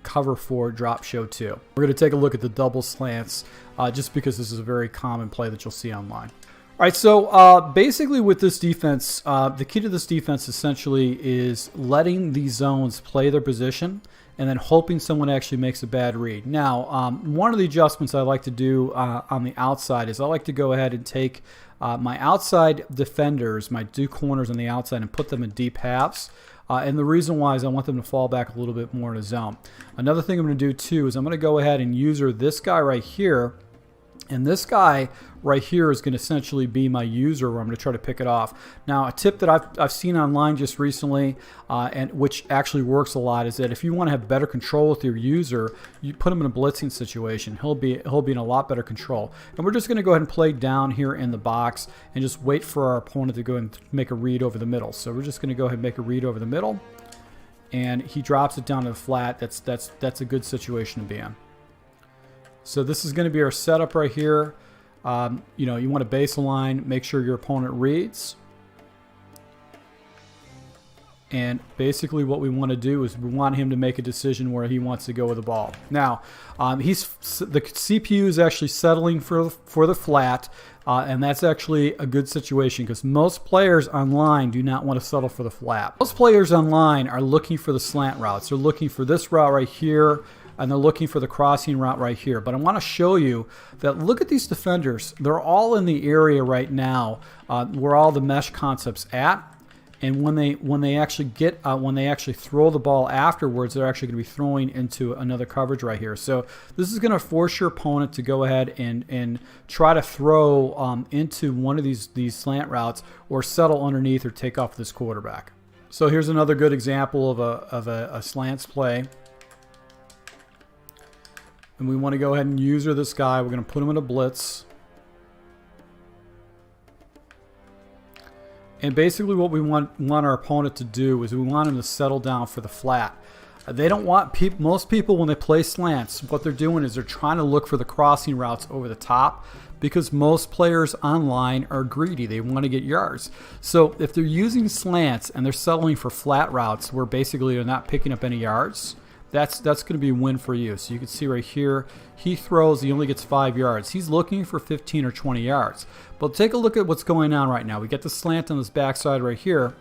cover 4 drop show too. We're going to take a look at the double slants just because this is a very common play that you'll see online. All right, so basically with this defense, the key to this defense essentially is letting these zones play their position and then hoping someone actually makes a bad read. Now, one of the adjustments I like to do on the outside is I like to go ahead and take my outside defenders, my 2 corners on the outside, and put them in deep halves. And the reason why is I want them to fall back a little bit more in a zone. Another thing I'm going to do too is I'm going to go ahead and user this guy right here And this guy right here is going to essentially be my user where I'm going to try to pick it off. Now, a tip that I've seen online just recently, and which actually works a lot, is that if you want to have better control with your user, you put him in a blitzing situation. He'll be in a lot better control. And we're just going to go ahead and play down here in the box and just wait for our opponent to go and make a read over the middle. So we're just going to go ahead and make a read over the middle, and he drops it down to the flat. That's a good situation to be in. So this is going to be our setup right here. You know, you want to baseline, make sure your opponent reads. And basically what we want to do is we want him to make a decision where he wants to go with the ball. Now, the CPU is actually settling for the flat, and that's actually a good situation because most players online do not want to settle for the flat. Most players online are looking for the slant routes. They're looking for this route right here, and they're looking for the crossing route right here. But I want to show you that look at these defenders. They're all in the area right now where all the mesh concepts at. And when they actually throw the ball afterwards, they're actually going to be throwing into another coverage right here. So this is going to force your opponent to go ahead and try to throw into one of these slant routes or settle underneath or take off this quarterback. So here's another good example of a slants play. And we want to go ahead and user this guy. We're going to put him in a blitz. And basically what we want our opponent to do is we want him to settle down for the flat. They don't want most people when they play slants, what they're doing is they're trying to look for the crossing routes over the top because most players online are greedy. They want to get yards. So if they're using slants and they're settling for flat routes where basically they're not picking up any yards, that's going to be a win for you. So you can see right here, he throws, he only gets 5 yards. He's looking for 15 or 20 yards. But take a look at what's going on right now. We get the slant on this backside right here.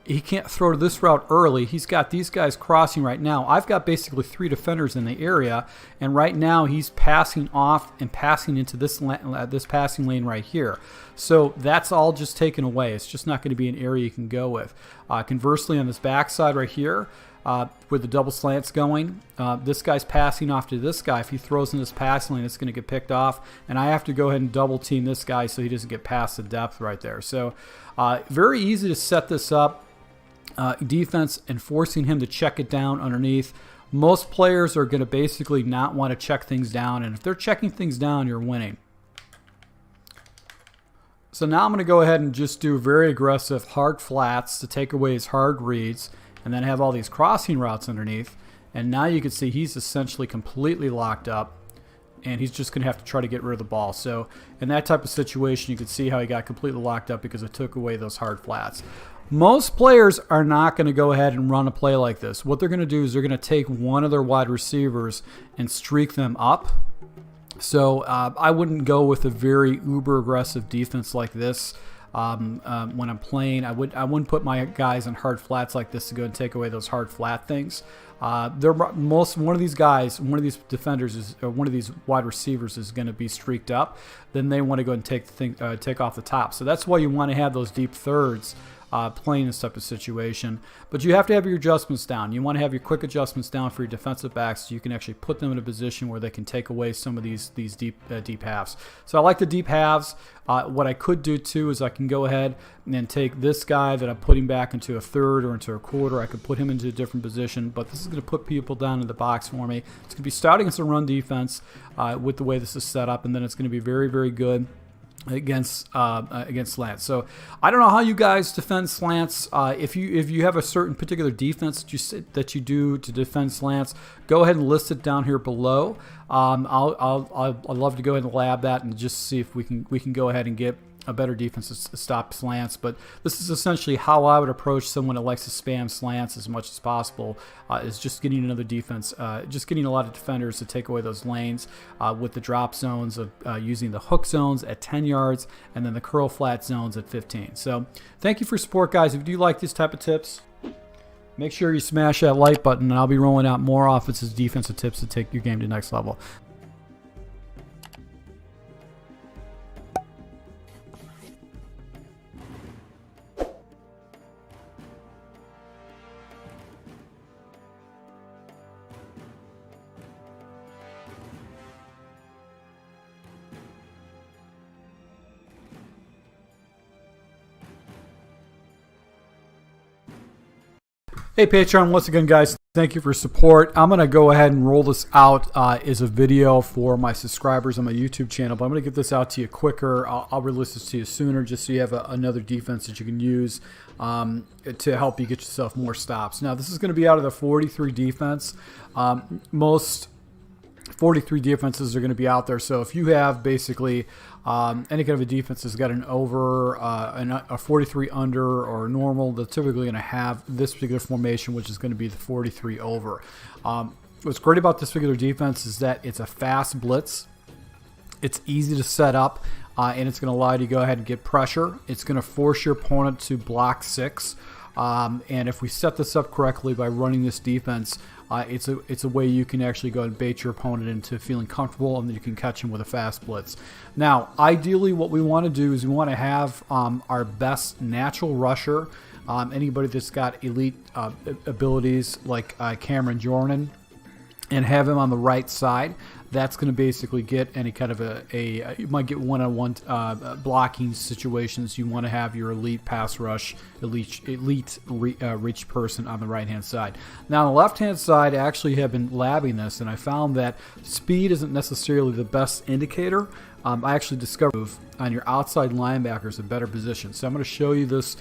He can't throw to this route early. He's got these guys crossing right now. I've got basically 3 defenders in the area, and right now he's passing off and passing into this passing lane right here. So that's all just taken away. It's just not going to be an area you can go with. Conversely, on this backside right here, with the double slants going, this guy's passing off to this guy. If he throws in this passing lane, it's going to get picked off, and I have to go ahead and double team this guy so he doesn't get past the depth right there. So very easy to set this up. Defense and forcing him to check it down underneath. Most players are going to basically not want to check things down, and if they're checking things down, you're winning. So now I'm going to go ahead and just do very aggressive hard flats to take away his hard reads, and then have all these crossing routes underneath. And now you can see he's essentially completely locked up, and he's just going to have to try to get rid of the ball. So in that type of situation, you can see how he got completely locked up because it took away those hard flats. Most players are not going to go ahead and run a play like this. What they're going to do is they're going to take one of their wide receivers and streak them up. So I wouldn't go with a very uber aggressive defense like this. When I'm playing, I wouldn't put my guys in hard flats like this to go and take away those hard flat things. One of these guys, one of these defenders, one of these wide receivers is going to be streaked up. Then they want to go and take off the top. So that's why you want to have those deep thirds playing this type of situation. But you have to have your adjustments down. You want to have your quick adjustments down for your defensive backs so you can actually put them in a position where they can take away some of these deep halves. So I like the deep halves. What I could do too is I can go ahead and take this guy that I'm putting back into a third or into a quarter. I could put him into a different position, but this is going to put people down in the box for me. It's going to be starting as a run defense with the way this is set up, and then it's going to be very, very good against slants. So I don't know how you guys defend slants. If you have a certain particular defense that you do to defend slants, go ahead and list it down here below. I'd love to go ahead and lab that and just see if we can go ahead and get a better defense to stop slants. But this is essentially how I would approach someone that likes to spam slants as much as possible, is just getting another defense, just getting a lot of defenders to take away those lanes with the drop zones of using the hook zones at 10 yards and then the curl flat zones at 15. So thank you for your support, guys. If you do like these type of tips, make sure you smash that like button, and I'll be rolling out more offensive defensive tips to take your game to the next level. Hey Patreon, once again guys, thank you for your support. I'm going to go ahead and roll this out as a video for my subscribers on my YouTube channel, but I'm going to get this out to you quicker. I'll release this to you sooner just so you have another defense that you can use to help you get yourself more stops. Now this is going to be out of the 43 defense. Most 43 defenses are going to be out there, so if you have basically any kind of a defense that's got an over, a 43 under, or normal, they're typically going to have this particular formation, which is going to be the 43 over. What's great about this particular defense is that it's a fast blitz. It's easy to set up, and it's going to allow you to go ahead and get pressure. It's going to force your opponent to block 6. And if we set this up correctly by running this defense, it's a way you can actually go and bait your opponent into feeling comfortable, and then you can catch him with a fast blitz. Now, ideally, what we want to do is we want to have our best natural rusher, anybody that's got elite abilities like Cameron Jordan, and have him on the right side. That's going to basically get any kind of you might get one-on-one blocking situations. You want to have your elite pass rush, elite reach person on the right-hand side. Now, on the left-hand side, I actually have been labbing this, and I found that speed isn't necessarily the best indicator. I actually discovered on your outside linebacker is a better position. So I'm going to show you this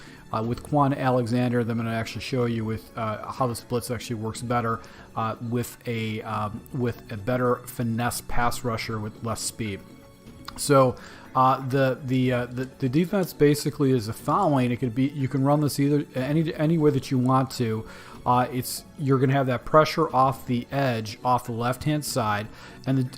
with Quan Alexander. Then I'm going to actually show you with how this blitz actually works better with a better finesse pass rusher with less speed. So the defense basically is the following. It could be, you can run this either any way that you want to. You're going to have that pressure off the edge, off the left-hand side, and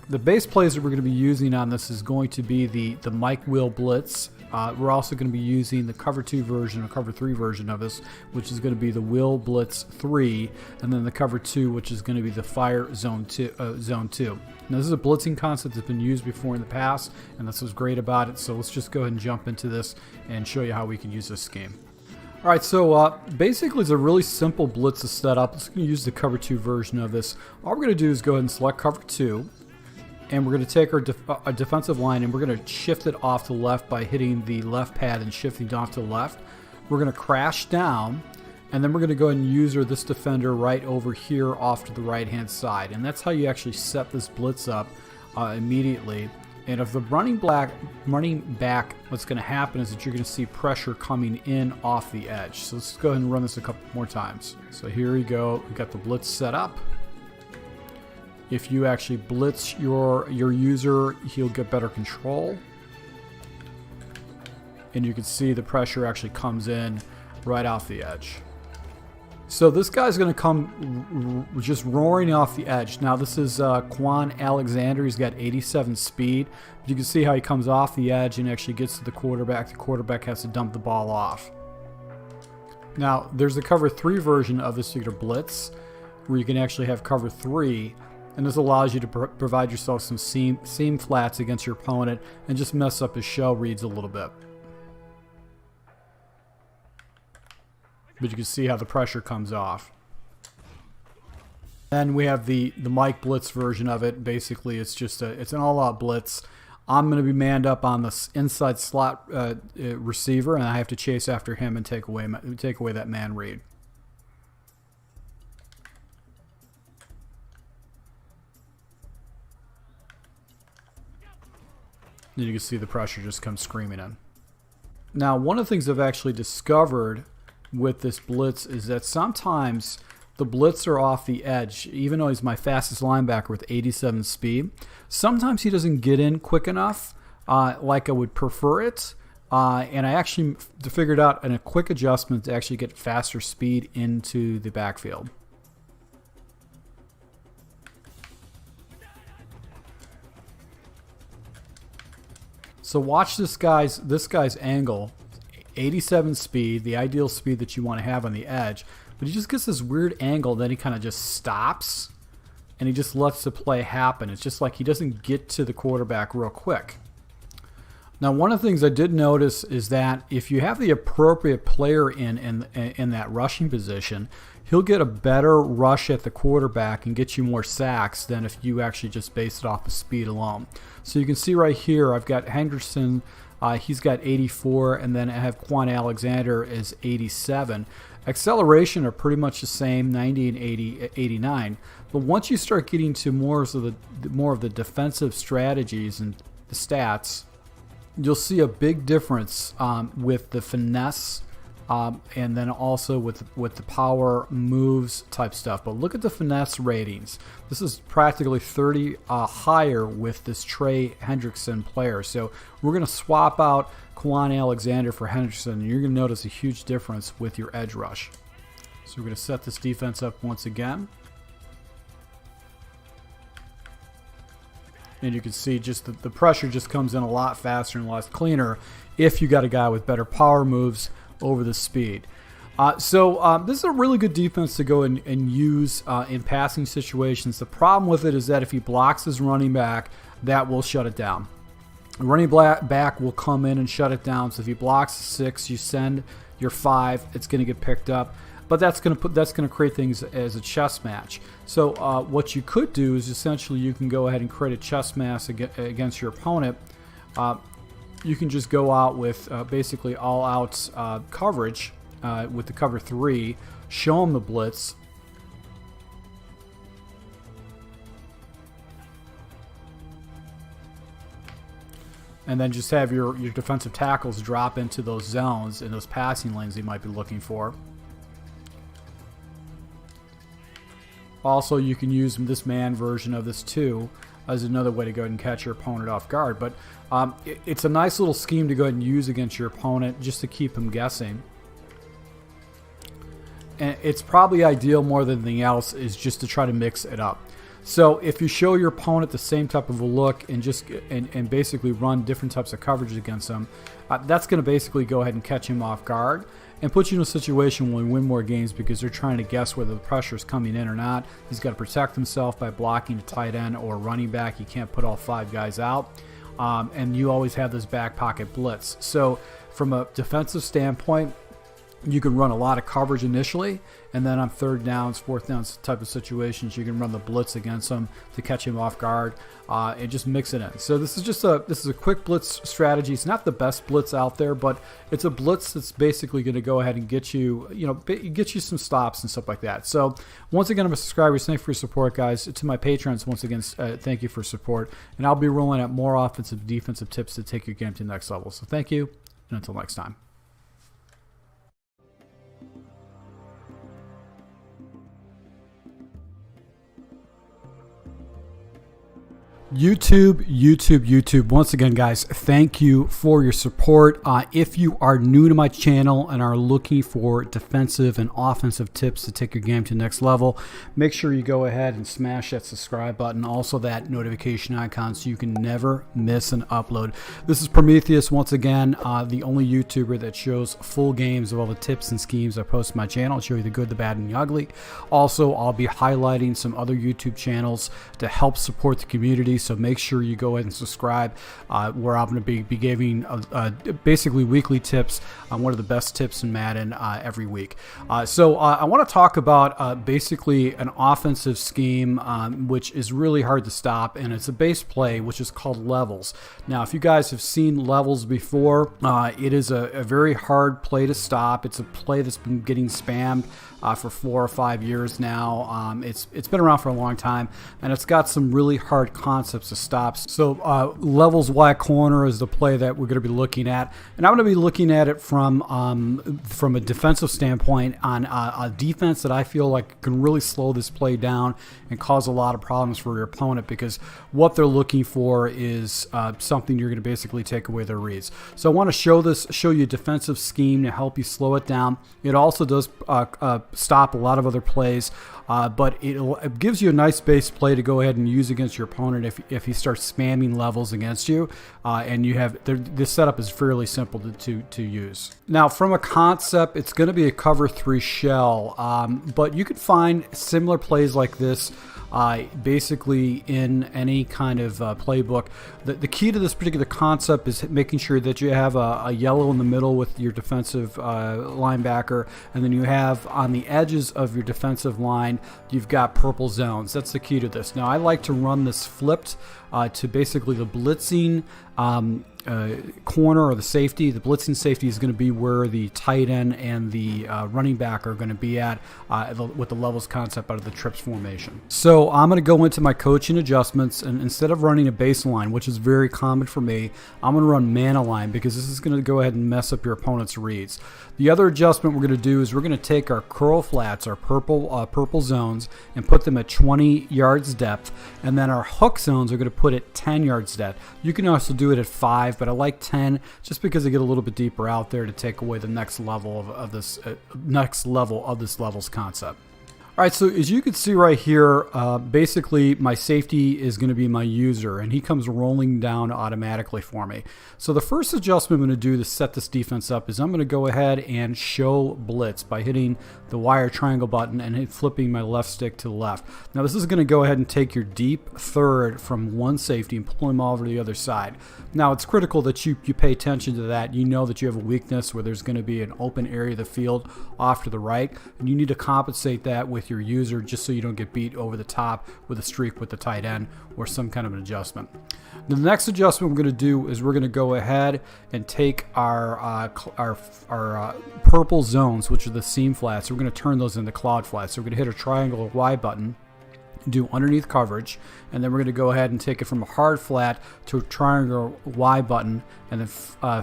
the base plays that we're going to be using on this is going to be the Mike Will blitz. We're also going to be using the cover 2 version or cover 3 version of this, which is going to be the Will Blitz 3, and then the cover 2, which is going to be the Fire Zone 2. Now, this is a blitzing concept that's been used before in the past, and that's what's great about it. So let's just go ahead and jump into this and show you how we can use this scheme. All right, so basically it's a really simple blitz to set up. Let's use the cover 2 version of this. All we're going to do is go ahead and select cover 2. And we're going to take our defensive line and we're going to shift it off to the left by hitting the left pad and shifting off to the left. We're going to crash down, and then we're going to go ahead and use this defender right over here off to the right-hand side. And that's how you actually set this blitz up immediately. And if the running back, what's going to happen is that you're going to see pressure coming in off the edge. So let's go ahead and run this a couple more times. So here we go. We've got the blitz set up. If you actually blitz your user, he'll get better control. And you can see the pressure actually comes in right off the edge. So this guy's going to come just roaring off the edge. Now this is Quan Alexander. He's got 87 speed. You can see how he comes off the edge and actually gets to the quarterback. The quarterback has to dump the ball off. Now there's the cover 3 version of this particular blitz where you can actually have cover 3. And this allows you to provide yourself some seam flats against your opponent and just mess up his shell reads a little bit. But you can see how the pressure comes off. Then we have the Mike Blitz version of it. Basically, it's an all-out blitz. I'm going to be manned up on this inside slot receiver, and I have to chase after him and take away that man read. And you can see the pressure just comes screaming in. Now, one of the things I've actually discovered with this blitz is that sometimes the blitzer off the edge, even though he's my fastest linebacker with 87 speed, sometimes he doesn't get in quick enough like I would prefer it. And I actually figured out a quick adjustment to actually get faster speed into the backfield. So watch this guy's angle, 87 speed, the ideal speed that you want to have on the edge, but he just gets this weird angle, then he kind of just stops and he just lets the play happen. It's just like he doesn't get to the quarterback real quick. Now, one of the things I did notice is that if you have the appropriate player in that rushing position, he'll get a better rush at the quarterback and get you more sacks than if you actually just base it off of speed alone. So you can see right here, I've got Henderson He's got 84, and then I have Quan Alexander is 87. Acceleration are pretty much the same, 90 and 80, 89. But once you start getting to more of the defensive strategies and the stats, you'll see a big difference with the finesse, and then also with the power moves type stuff. But look at the finesse ratings. This is practically 30 higher with this Trey Hendrickson player. So we're going to swap out Quan Alexander for Hendrickson, and you're going to notice a huge difference with your edge rush. So we're going to set this defense up once again. And you can see just the pressure just comes in a lot faster and a lot cleaner if you got a guy with better power moves over the speed. So this is a really good defense to go and use in passing situations. The problem with it is that if he blocks his running back, that will shut it down. The running back will come in and shut it down. So if he blocks 6, you send your 5, it's going to get picked up. But that's going to create things as a chess match. So what you could do is essentially you can go ahead and create a chess match against your opponent. You can just go out with basically all-out coverage with the cover 3, show him the blitz, and then just have your defensive tackles drop into those zones and those passing lanes you might be looking for. Also, you can use this man version of this too as another way to go ahead and catch your opponent off guard. But it's a nice little scheme to go ahead and use against your opponent just to keep him guessing. And it's probably ideal more than anything else is just to try to mix it up. So if you show your opponent the same type of a look and just and basically run different types of coverage against them, that's going to basically go ahead and catch him off guard and put you in a situation where you win more games because they're trying to guess whether the pressure is coming in or not. He's got to protect himself by blocking a tight end or a running back. You can't put all 5 guys out. And you always have this back pocket blitz. So from a defensive standpoint, you can run a lot of coverage initially, and then on 3rd downs, 4th downs type of situations, you can run the blitz against him to catch him off guard and just mix it in. So this is a quick blitz strategy. It's not the best blitz out there, but it's a blitz that's basically going to go ahead and get you some stops and stuff like that. So once again, I'm a subscriber. Thank you for your support, guys. To my patrons, once again, thank you for support, and I'll be rolling out more offensive, defensive tips to take your game to the next level. So thank you, and until next time. YouTube. Once again, guys, thank you for your support. If you are new to my channel and are looking for defensive and offensive tips to take your game to the next level, make sure you go ahead and smash that subscribe button, also that notification icon, so you can never miss an upload. This is Prometheus, once again, the only YouTuber that shows full games of all the tips and schemes I post on my channel. I'll show you the good, the bad, and the ugly. Also, I'll be highlighting some other YouTube channels to help support the community. So make sure you go ahead and subscribe, where I'm going to be giving basically weekly tips on one of the best tips in Madden every week. So I want to talk about basically an offensive scheme which is really hard to stop, and it's a base play which is called levels. Now, if you guys have seen levels before, it is a very hard play to stop. It's a play that's been getting spammed for 4 or 5 years now. It's been around for a long time, and it's got some really hard concepts to stop. So levels Y corner is the play that we're going to be looking at, and I'm going to be looking at it from a defensive standpoint on a defense that I feel like can really slow this play down and cause a lot of problems for your opponent, because what they're looking for is something you're going to basically take away their reads. So I want to show you a defensive scheme to help you slow it down. It also does stop a lot of other plays, but it gives you a nice base play to go ahead and use against your opponent if he starts spamming levels against you, and you have this setup is fairly simple to use. Now, from a concept, it's going to be a cover 3 shell, but you could find similar plays like this basically in any kind of playbook. The key to this particular concept is making sure that you have a yellow in the middle with your defensive linebacker, and then you have on the edges of your defensive line, you've got purple zones. That's the key to this. Now, I like to run this flipped to basically the blitzing corner or the safety. The blitzing safety is going to be where the tight end and the running back are going to be at with the levels concept out of the trips formation. So I'm going to go into my coaching adjustments, and instead of running a baseline, which is very common for me, I'm going to run man align, because this is going to go ahead and mess up your opponent's reads. The other adjustment we're going to do is we're going to take our curl flats, our purple zones, and put them at 20 yards depth, and then our hook zones are going to put at 10 yards depth. You can also do it at 5, but I like 10 just because they get a little bit deeper out there to take away the next level of this levels concept. All right, so as you can see right here, basically my safety is going to be my user, and he comes rolling down automatically for me. So the first adjustment I'm going to do to set this defense up is I'm going to go ahead and show blitz by hitting the wire triangle button and flipping my left stick to the left. Now this is going to go ahead and take your deep third from one safety and pull him over to the other side. Now it's critical that you pay attention to that. You know that you have a weakness where there's going to be an open area of the field off to the right, and you need to compensate that with your user just so you don't get beat over the top with a streak with the tight end or some kind of an adjustment. The next adjustment we're going to do is we're going to go ahead and take our purple zones, which are the seam flats. We're going to turn those into cloud flats. So we're going to hit a triangle Y button, do underneath coverage, and then we're going to go ahead and take it from a hard flat to a triangle Y button, and then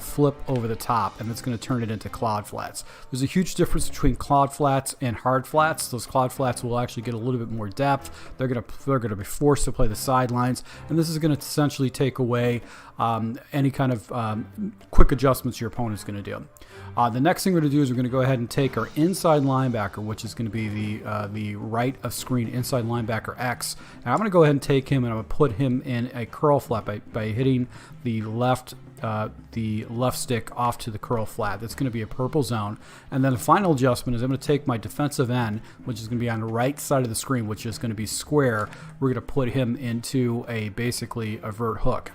flip over the top, and it's going to turn it into cloud flats. There's a huge difference between cloud flats and hard flats. Those cloud flats will actually get a little bit more depth. They're going to be forced to play the sidelines, and this is going to essentially take away any kind of quick adjustments your opponent's going to do. The next thing we're going to do is we're going to go ahead and take our inside linebacker, which is going to be the right of screen inside linebacker X. And I'm going to go ahead and take him and I'm going to put him in a curl flat by hitting the left stick off to the curl flat. That's going to be a purple zone. And then the final adjustment is I'm going to take my defensive end, which is going to be on the right side of the screen, which is going to be square. We're going to put him into basically a vert hook.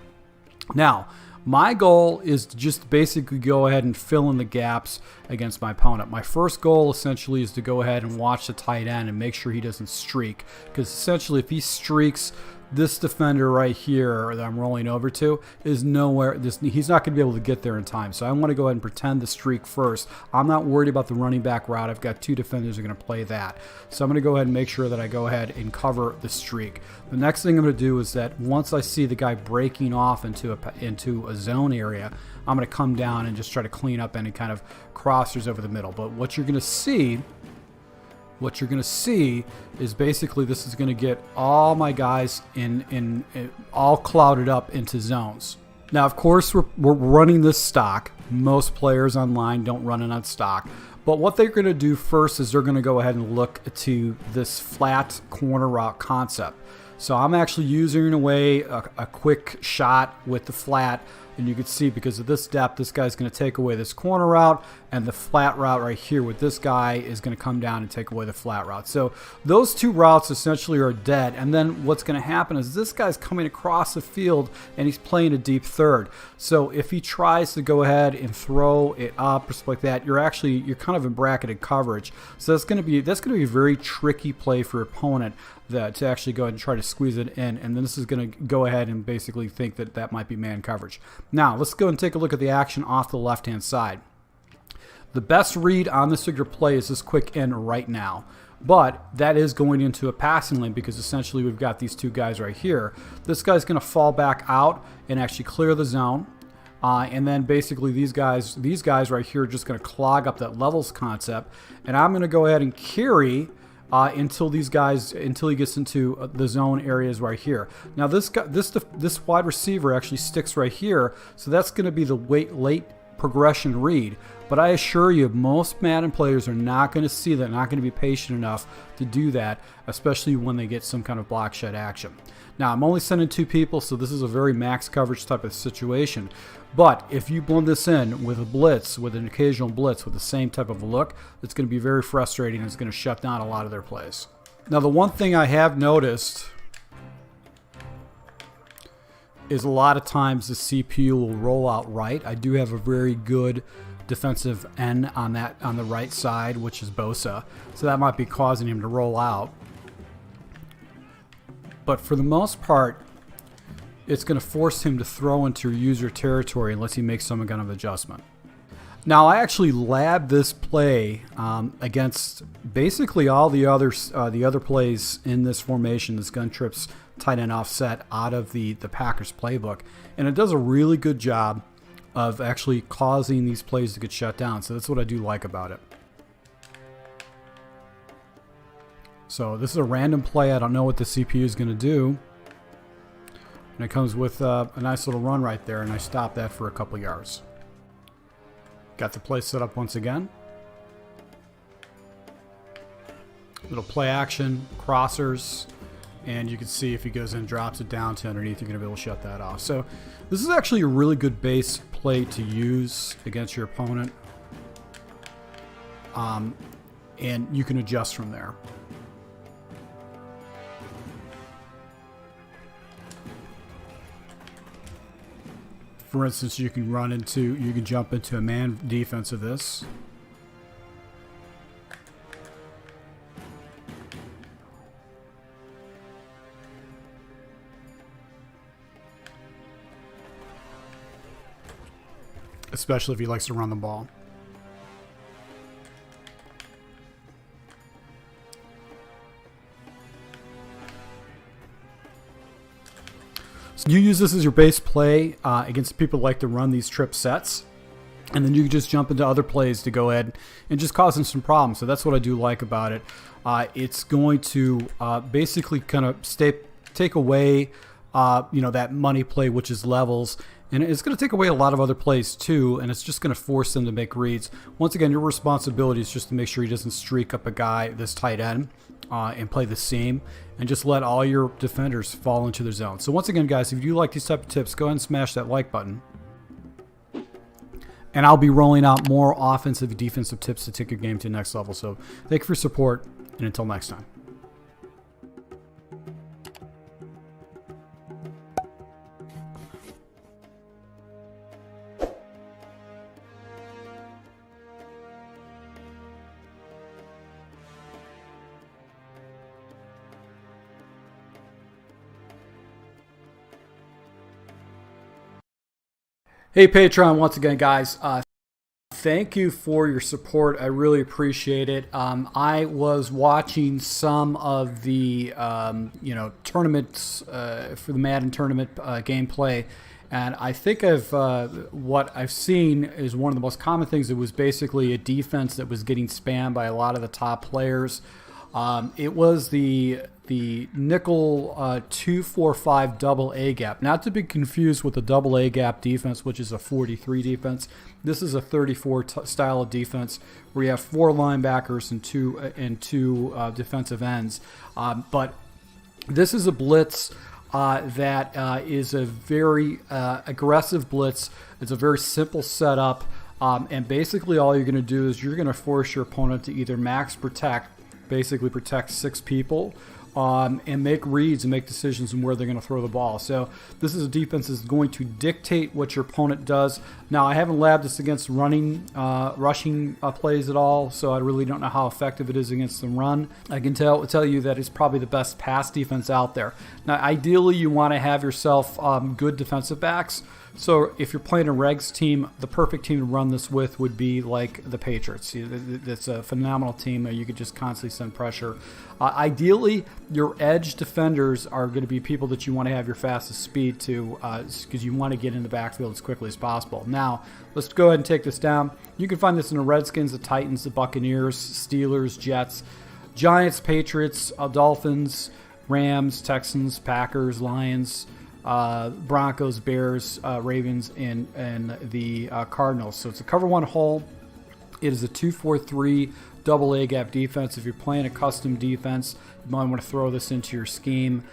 Now, my goal is to just basically go ahead and fill in the gaps against my opponent. My first goal essentially is to go ahead and watch the tight end and make sure he doesn't streak, because essentially if he streaks, this defender right here that I'm rolling over to is nowhere. He's not going to be able to get there in time. So I want to go ahead and pretend the streak first. I'm not worried about the running back route. I've got two defenders who are going to play that. So I'm going to go ahead and make sure that I go ahead and cover the streak. The next thing I'm going to do is that once I see the guy breaking off into a zone area, I'm going to come down and just try to clean up any kind of crossers over the middle. But what you're going to see is basically this is going to get all my guys in all clouded up into zones. Now, of course, we're running this stock. Most players online don't run it on stock. But what they're going to do first is they're going to go ahead and look to this flat corner route concept. So I'm actually using away a quick shot with the flat. And you can see because of this depth, this guy's going to take away this corner route, and the flat route right here with this guy is going to come down and take away the flat route. So those two routes essentially are dead. And then what's going to happen is this guy's coming across the field and he's playing a deep third. So if he tries to go ahead and throw it up or something like that, you're kind of in bracketed coverage. So that's going to be a very tricky play for your opponent to actually go ahead and try to squeeze it in, and then this is going to go ahead and basically think that might be man coverage. Now let's go and take a look at the action off the left hand side. The best read on this figure play is this quick end right now, but that is going into a passing lane because essentially we've got these two guys right here. This guy's going to fall back out and actually clear the zone. And then basically these guys right here are just going to clog up that levels concept, and I'm going to go ahead and carry until he gets into the zone areas right here. Now this wide receiver actually sticks right here, so that's going to be the late progression read. But I assure you, most Madden players are not going to see that, not going to be patient enough to do that, especially when they get some kind of block shed action. Now, I'm only sending two people, so this is a very max coverage type of situation. But if you blend this in with a blitz, with an occasional blitz with the same type of look, it's going to be very frustrating and it's going to shut down a lot of their plays. Now, the one thing I have noticed is a lot of times the CPU will roll out right. I do have a very good defensive end on the right side, which is Bosa, so that might be causing him to roll out. But for the most part, it's going to force him to throw into user territory unless he makes some kind of adjustment. Now, I actually labbed this play against basically all the other plays in this formation, this gun trips tight end offset out of the Packers playbook, and it does a really good job of actually causing these plays to get shut down. So that's what I do like about it. So this is a random play. I don't know what the CPU is going to do. And it comes with a nice little run right there, and I stop that for a couple yards. Got the play set up once again. Little play action, crossers, and you can see if he goes in and drops it down to underneath, you're going to be able to shut that off. So this is actually a really good base play to use against your opponent. And you can adjust from there. For instance, you can jump into a man defense of this. Especially if he likes to run the ball. So you use this as your base play against people who like to run these trip sets. And then you can just jump into other plays to go ahead and just cause them some problems. So that's what I do like about it. It's going to basically kind of take away that money play, which is levels. And it's going to take away a lot of other plays too, and it's just going to force them to make reads. Once again, your responsibility is just to make sure he doesn't streak up a guy, this tight end, and play the seam, and just let all your defenders fall into their zone. So once again, guys, if you like these type of tips, go ahead and smash that like button. And I'll be rolling out more offensive and defensive tips to take your game to the next level. So thank you for your support, and until next time. Hey Patreon, once again, guys, thank you for your support. I really appreciate it. I was watching some of the tournaments for the Madden tournament gameplay, and I think what I've seen is one of the most common things. It was basically a defense that was getting spammed by a lot of the top players. It was the nickel 2-4-5 double A gap, not to be confused with the double A gap defense, which is a 43 defense. This is a 34 style of defense where you have 4 linebackers and two defensive ends. But this is a blitz that is a very aggressive blitz. It's a very simple setup, and basically all you're going to do is you're going to force your opponent to either max protect, basically protect 6 people, and make reads and make decisions on where they're going to throw the ball. So this is a defense that's going to dictate what your opponent does. Now, I haven't labbed this against rushing plays at all, so I really don't know how effective it is against the run. I can tell you that it's probably the best pass defense out there. Now, ideally, you want to have yourself good defensive backs. So if you're playing a regs team, the perfect team to run this with would be like the Patriots. It's a phenomenal team. You could just constantly send pressure. Ideally, your edge defenders are going to be people that you want to have your fastest speed to, because you want to get in the backfield as quickly as possible. Now, let's go ahead and take this down. You can find this in the Redskins, the Titans, the Buccaneers, Steelers, Jets, Giants, Patriots, Dolphins, Rams, Texans, Packers, Lions, Broncos, Bears, Ravens, and the Cardinals. So it's a cover 1 hole. It is a 2-4-3 double A gap defense. If you're playing a custom defense, you might want to throw this into your scheme,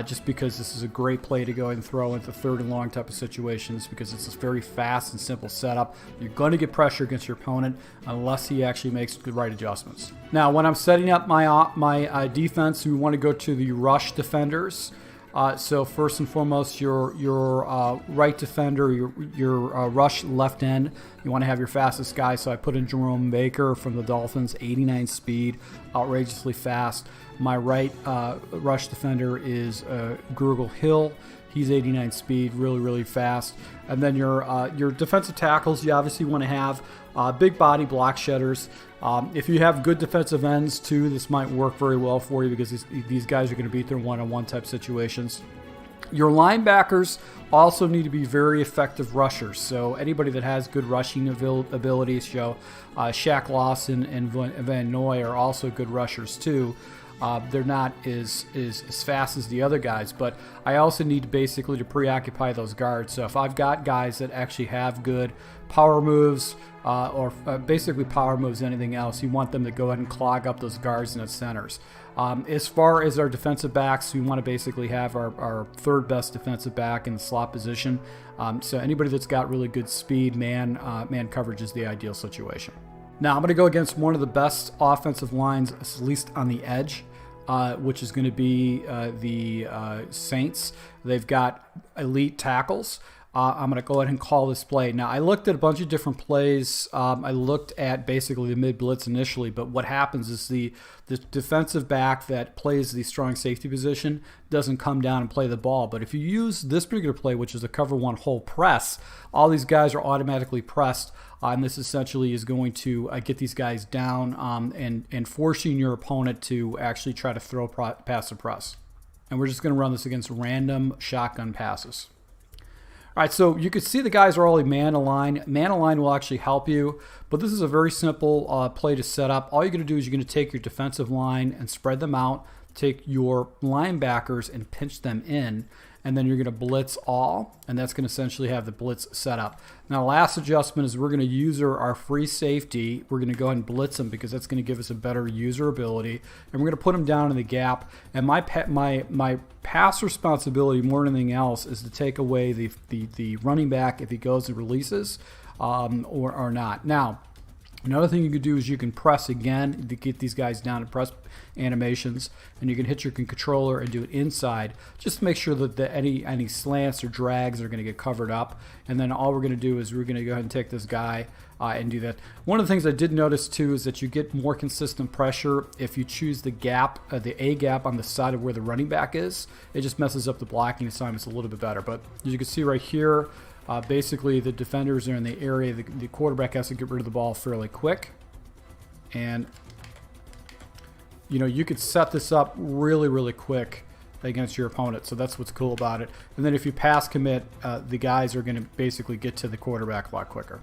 just because this is a great play to go and throw into 3rd and long type of situations, because it's a very fast and simple setup. You're going to get pressure against your opponent unless he actually makes the right adjustments. Now, when I'm setting up my defense, we want to go to the rush defenders. So first and foremost, your right defender, your rush left end, you want to have your fastest guy. So I put in Jerome Baker from the Dolphins, 89 speed, outrageously fast. My right rush defender is Gurgle Hill. He's 89 speed, really fast. And then your defensive tackles, you obviously want to have big body block shedders. If you have good defensive ends too, this might work very well for you because these guys are going to beat their one-on-one type situations. Your linebackers also need to be very effective rushers. So anybody that has good rushing abilities, Shaq Lawson and Van Noy are also good rushers too. They're not as fast as the other guys, but I also need basically to preoccupy those guards. So if I've got guys that actually have good power moves, or basically power moves, anything else, you want them to go ahead and clog up those guards and the centers. As far as our defensive backs, we want to basically have our third best defensive back in the slot position. So anybody that's got really good speed, man coverage is the ideal situation. Now I'm going to go against one of the best offensive lines, at least on the edge, which is going to be the Saints. They've got elite tackles. I'm going to go ahead and call this play. Now, I looked at a bunch of different plays. I looked at basically the mid-blitz initially, but what happens is the defensive back that plays the strong safety position doesn't come down and play the ball. But if you use this particular play, which is a cover one hole press, all these guys are automatically pressed, and this essentially is going to get these guys down and forcing your opponent to actually try to throw pass or press. And we're just going to run this against random shotgun passes. All right, so you can see the guys are all man-align. Man-align will actually help you, but this is a very simple play to set up. All you're going to do is you're going to take your defensive line and spread them out, take your linebackers and pinch them in, and then you're going to blitz all, and that's going to essentially have the blitz set up. Now, last adjustment is we're going to use our free safety. We're going to go ahead and blitz them because that's going to give us a better user ability, and we're going to put them down in the gap. And my pass responsibility more than anything else is to take away the running back if he goes and releases or not. Now, another thing you can do is you can press again to get these guys down and press animations, and you can hit your controller and do it inside just to make sure that any slants or drags are going to get covered up. And then all we're going to do is we're going to go ahead and take this guy and do that. One of the things I did notice too is that you get more consistent pressure if you choose the gap, the A gap on the side of where the running back is. It just messes up the blocking assignments a little bit better. But as you can see right here, basically the defenders are in the area. The quarterback has to get rid of the ball fairly quick. And you could set this up really quick against your opponent. So that's what's cool about it. And then if you pass commit, the guys are going to basically get to the quarterback a lot quicker.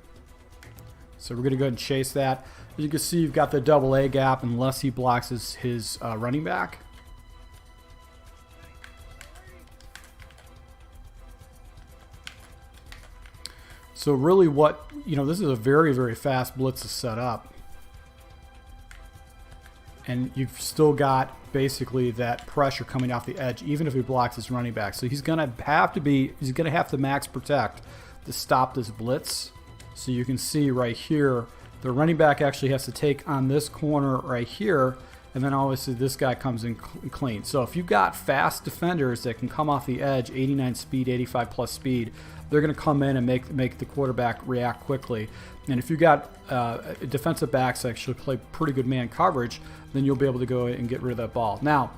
So we're going to go ahead and chase that. As you can see, you've got the double A gap unless he blocks his running back. So really this is a very fast blitz to set up. And you've still got basically that pressure coming off the edge, even if he blocks his running back. So he's gonna have to max protect to stop this blitz. So you can see right here, the running back actually has to take on this corner right here, and then obviously this guy comes in clean. So if you've got fast defenders that can come off the edge, 89 speed, 85 plus speed, they're going to come in and make the quarterback react quickly. And if you've got defensive backs that actually play pretty good man coverage, then you'll be able to go and get rid of that ball. Now,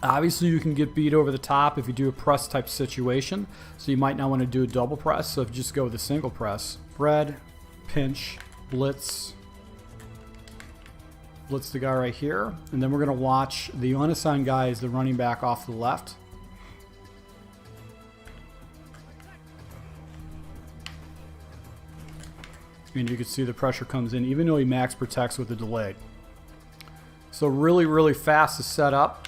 obviously you can get beat over the top if you do a press type situation, so you might not want to do a double press. So if you just go with a single press, spread, pinch, blitz the guy right here, and then we're going to watch the unassigned guy is the running back off to the left. And you can see the pressure comes in even though he max protects with the delay. So really fast to set up.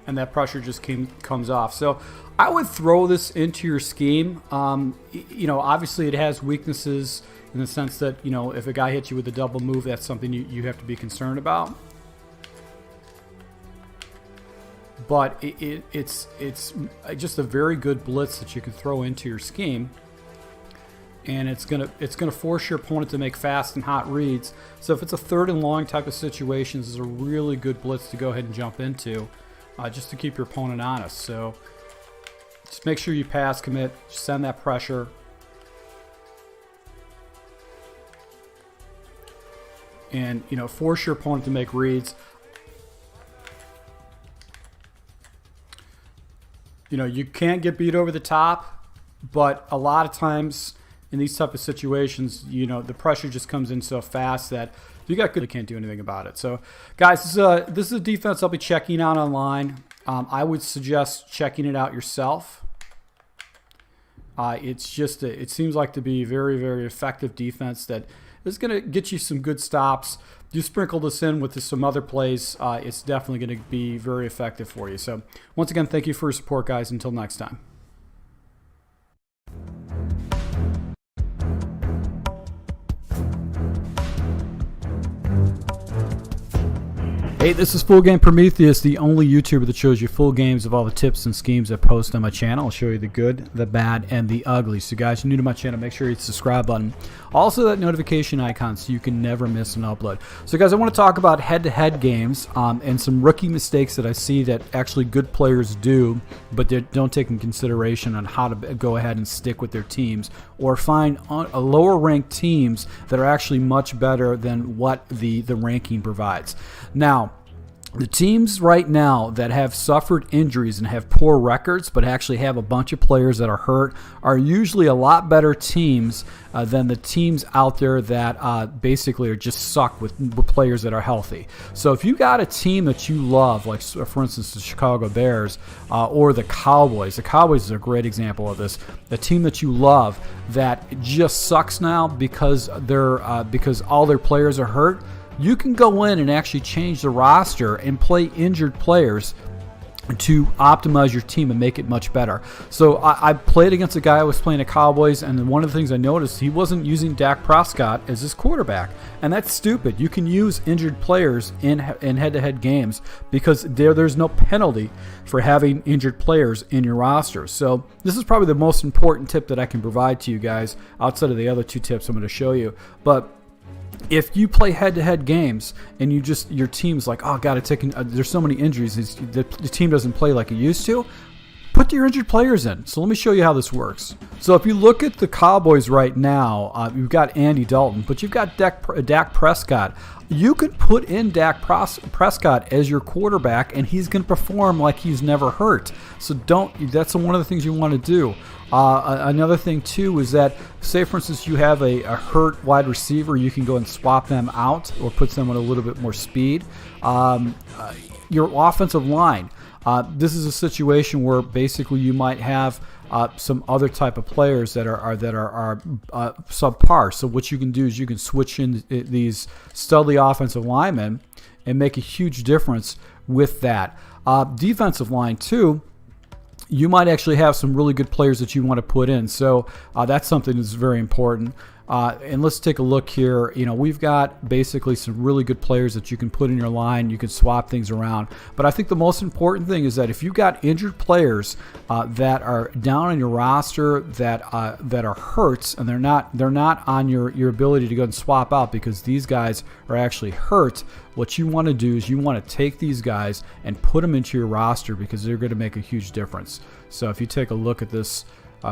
And that pressure just comes off. So I would throw this into your scheme. Obviously it has weaknesses in the sense that, if a guy hits you with a double move, that's something you have to be concerned about. But it's just a very good blitz that you can throw into your scheme, and it's gonna force your opponent to make fast and hot reads. So if it's a third and long type of situations, it's a really good blitz to go ahead and jump into, just to keep your opponent honest. So just make sure you pass commit, send that pressure, and force your opponent to make reads. You can't get beat over the top, but a lot of times in these type of situations, the pressure just comes in so fast that if you got good, you can't do anything about it. So, guys, this is a defense I'll be checking out online. I would suggest checking it out yourself. It seems like to be a very, very effective defense that is going to get you some good stops. You sprinkle this in with some other plays, it's definitely going to be very effective for you. So, once again, thank you for your support, guys. Until next time. Hey, this is Full Game Prometheus, the only YouTuber that shows you full games of all the tips and schemes I post on my channel. I'll show you the good, the bad, and the ugly. So guys, you're new to my channel, make sure you hit the subscribe button. Also that notification icon so you can never miss an upload. So guys, I want to talk about head-to-head games and some rookie mistakes that I see that actually good players do, but they don't take in consideration on how to go ahead and stick with their teams or find lower ranked teams that are actually much better than what the ranking provides. Now, the teams right now that have suffered injuries and have poor records but actually have a bunch of players that are hurt are usually a lot better teams than the teams out there that basically are just suck with players that are healthy. So if you got a team that you love, like for instance the Chicago Bears or the Cowboys is a great example of this, a team that you love that just sucks now because all their players are hurt, you can go in and actually change the roster and play injured players to optimize your team and make it much better. So I played against a guy I was playing the Cowboys, and one of the things I noticed, he wasn't using Dak Prescott as his quarterback. And that's stupid. You can use injured players in head-to-head games because there's no penalty for having injured players in your roster. So this is probably the most important tip that I can provide to you guys outside of the other two tips I'm going to show you. But if you play head-to-head games and your team's like, oh god, there's so many injuries, the team doesn't play like it used to, put your injured players in. So let me show you how this works. So if you look at the Cowboys right now, you've got Andy Dalton, but you've got Dak Prescott. You could put in Dak Prescott as your quarterback, and he's going to perform like he's never hurt. So that's one of the things you want to do. Another thing too is that, say for instance you have a hurt wide receiver, you can go and swap them out or put them on a little bit more speed. Your offensive line. This is a situation where basically you might have some other type of players that are subpar. So what you can do is you can switch in these studly offensive linemen and make a huge difference with that. Defensive line too. You might actually have some really good players that you want to put in. So that's something that's very important. And let's take a look here. We've got basically some really good players that you can put in your line. You can swap things around. But I think the most important thing is that if you've got injured players that are down on your roster that are hurts, and they're not on your ability to go and swap out because these guys are actually hurt, what you want to do is you want to take these guys and put them into your roster because they're going to make a huge difference. So if you take a look at this,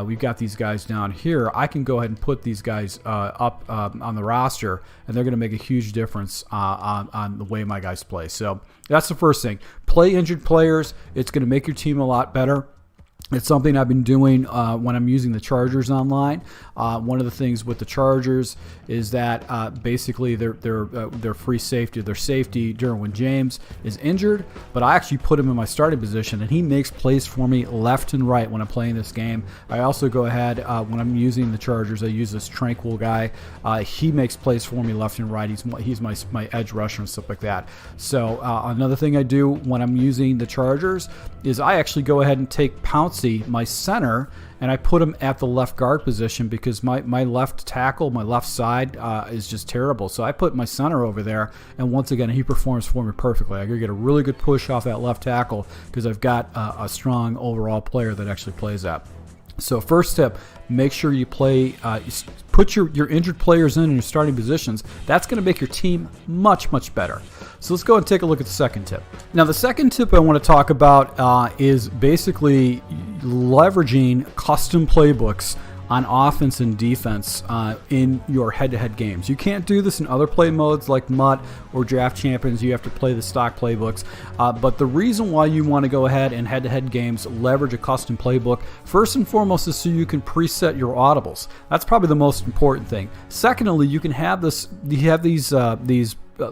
we've got these guys down here. I can go ahead and put these guys up on the roster, and they're going to make a huge difference on the way my guys play. So that's the first thing. Play injured players. It's going to make your team a lot better. It's something I've been doing when I'm using the Chargers online. One of the things with the Chargers is that basically they're free safety. Their safety, Derwin James, is injured, but I actually put him in my starting position, and he makes plays for me left and right when I'm playing this game. I also go ahead when I'm using the Chargers. I use this Tranquil guy. He makes plays for me left and right. He's my edge rusher and stuff like that. So another thing I do when I'm using the Chargers is I actually go ahead and take Pounce, my center, and I put him at the left guard position because my left tackle, my left side is just terrible. So I put my center over there, and once again, he performs for me perfectly. I get a really good push off that left tackle because I've got a strong overall player that actually plays that. So first tip, make sure you put your injured players in your starting positions. That's going to make your team much, much better. So let's go and take a look at the second tip. Now the second tip I want to talk about is basically leveraging custom playbooks on offense and defense in your head-to-head games. You can't do this in other play modes like MUT or Draft Champions. You have to play the stock playbooks. But the reason why you want to go ahead and head-to-head games leverage a custom playbook, first and foremost, is so you can preset your audibles. That's probably the most important thing. Secondly, you can have this. You have these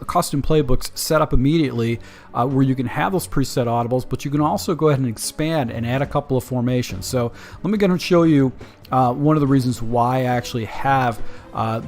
custom playbooks set up immediately where you can have those preset audibles, but you can also go ahead and expand and add a couple of formations. So let me go and show you one of the reasons why I actually have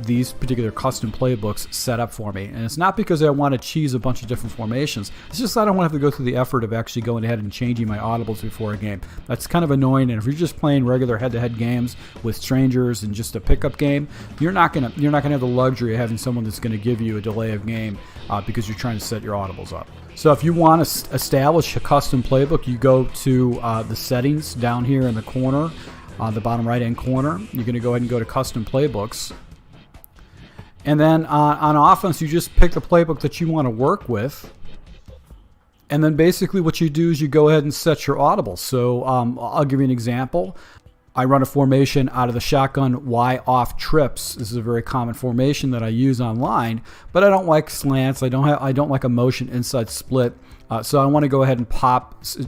these particular custom playbooks set up for me. And it's not because I want to cheese a bunch of different formations. It's just I don't want to have to go through the effort of actually going ahead and changing my audibles before a game. That's kind of annoying. And if you're just playing regular head-to-head games with strangers and just a pickup game, you're not gonna have the luxury of having someone that's going to give you a delay of game because you're trying to set your audibles up. So if you want to establish a custom playbook, you go to the settings down here in the corner, the bottom right-hand corner. You're going to go ahead and go to custom playbooks. And then on offense, you just pick the playbook that you want to work with. And then basically what you do is you go ahead and set your audibles. So I'll give you an example. I run a formation out of the shotgun Y off trips. This is a very common formation that I use online, but I don't like slants. I don't like a motion inside split. So I want to go ahead and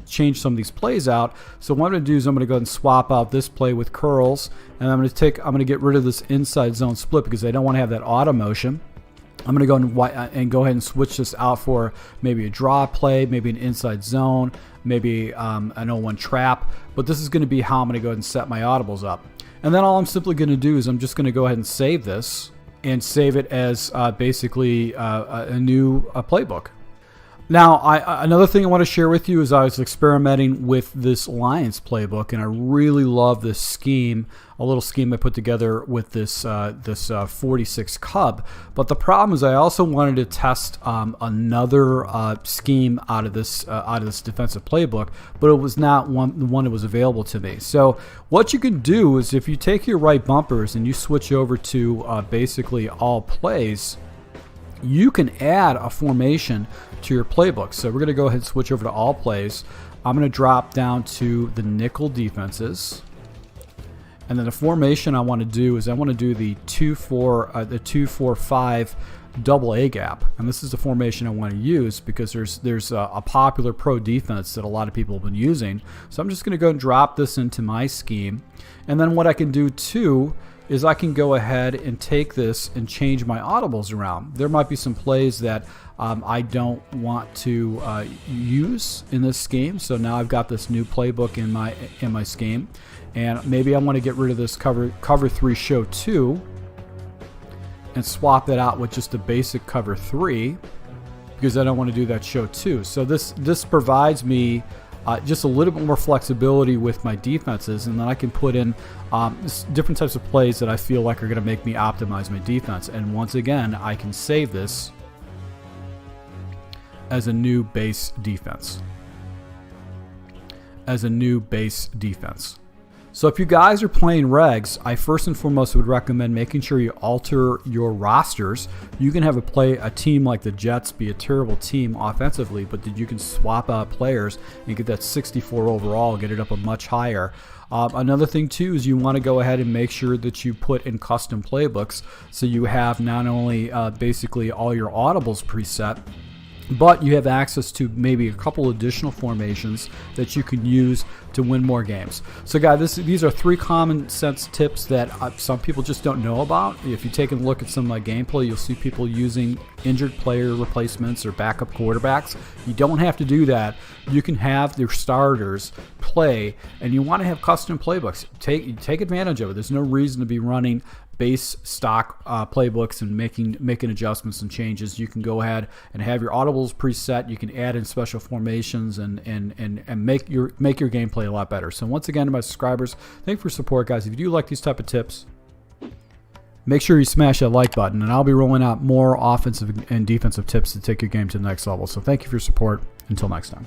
change some of these plays out. So what I'm going to do is I'm going to go ahead and swap out this play with curls, and I'm going to get rid of this inside zone split because I don't want to have that auto motion. I'm going to go and go ahead and switch this out for maybe a draw play, maybe an inside zone, maybe an 0-1 trap. But this is going to be how I'm going to go ahead and set my audibles up. And then all I'm simply going to do is I'm just going to go ahead and save this and save it as basically a new playbook. Now, another thing I want to share with you is I was experimenting with this Lions playbook, and I really love this scheme, a little scheme I put together with this 46 Cub. But the problem is I also wanted to test another scheme out of this defensive playbook, but it was not the one that was available to me. So what you can do is if you take your right bumpers and you switch over to basically all plays, you can add a formation to your playbook. So we're going to go ahead and switch over to all plays. I'm going to drop down to the nickel defenses. And then the formation I want to do is I want to do the 2-4-5 double A gap. And this is the formation I want to use because there's a popular pro defense that a lot of people have been using. So I'm just going to go and drop this into my scheme. And then what I can do too is I can go ahead and take this and change my audibles around. There might be some plays that I don't want to use in this scheme. So now I've got this new playbook in my scheme, and maybe I want to get rid of this cover 3 show 2 and swap that out with just a basic cover 3 because I don't want to do that show 2. So this provides me just a little bit more flexibility with my defenses, and then I can put in different types of plays that I feel like are going to make me optimize my defense. And once again, I can save this as a new base defense. So if you guys are playing regs, I first and foremost would recommend making sure you alter your rosters. You can have a team like the Jets be a terrible team offensively, but you can swap out players and get that 64 overall, get it up a much higher. Another thing too is you want to go ahead and make sure that you put in custom playbooks so you have not only basically all your audibles preset, but you have access to maybe a couple additional formations that you can use to win more games. So guys, these are 3 common sense tips that some people just don't know about. If you take a look at some of my gameplay, you'll see people using injured player replacements or backup quarterbacks. You don't have to do that. You can have your starters play, and you want to have custom playbooks. Take advantage of it. There's no reason to be running base stock playbooks and making adjustments and changes. You can go ahead and have your audibles preset. You can add in special formations and make your gameplay a lot better. So once again, to my subscribers, thank you for your support, guys. If you do like these type of tips, make sure you smash that like button, and I'll be rolling out more offensive and defensive tips to take your game to the next level. So thank you for your support. Until next time.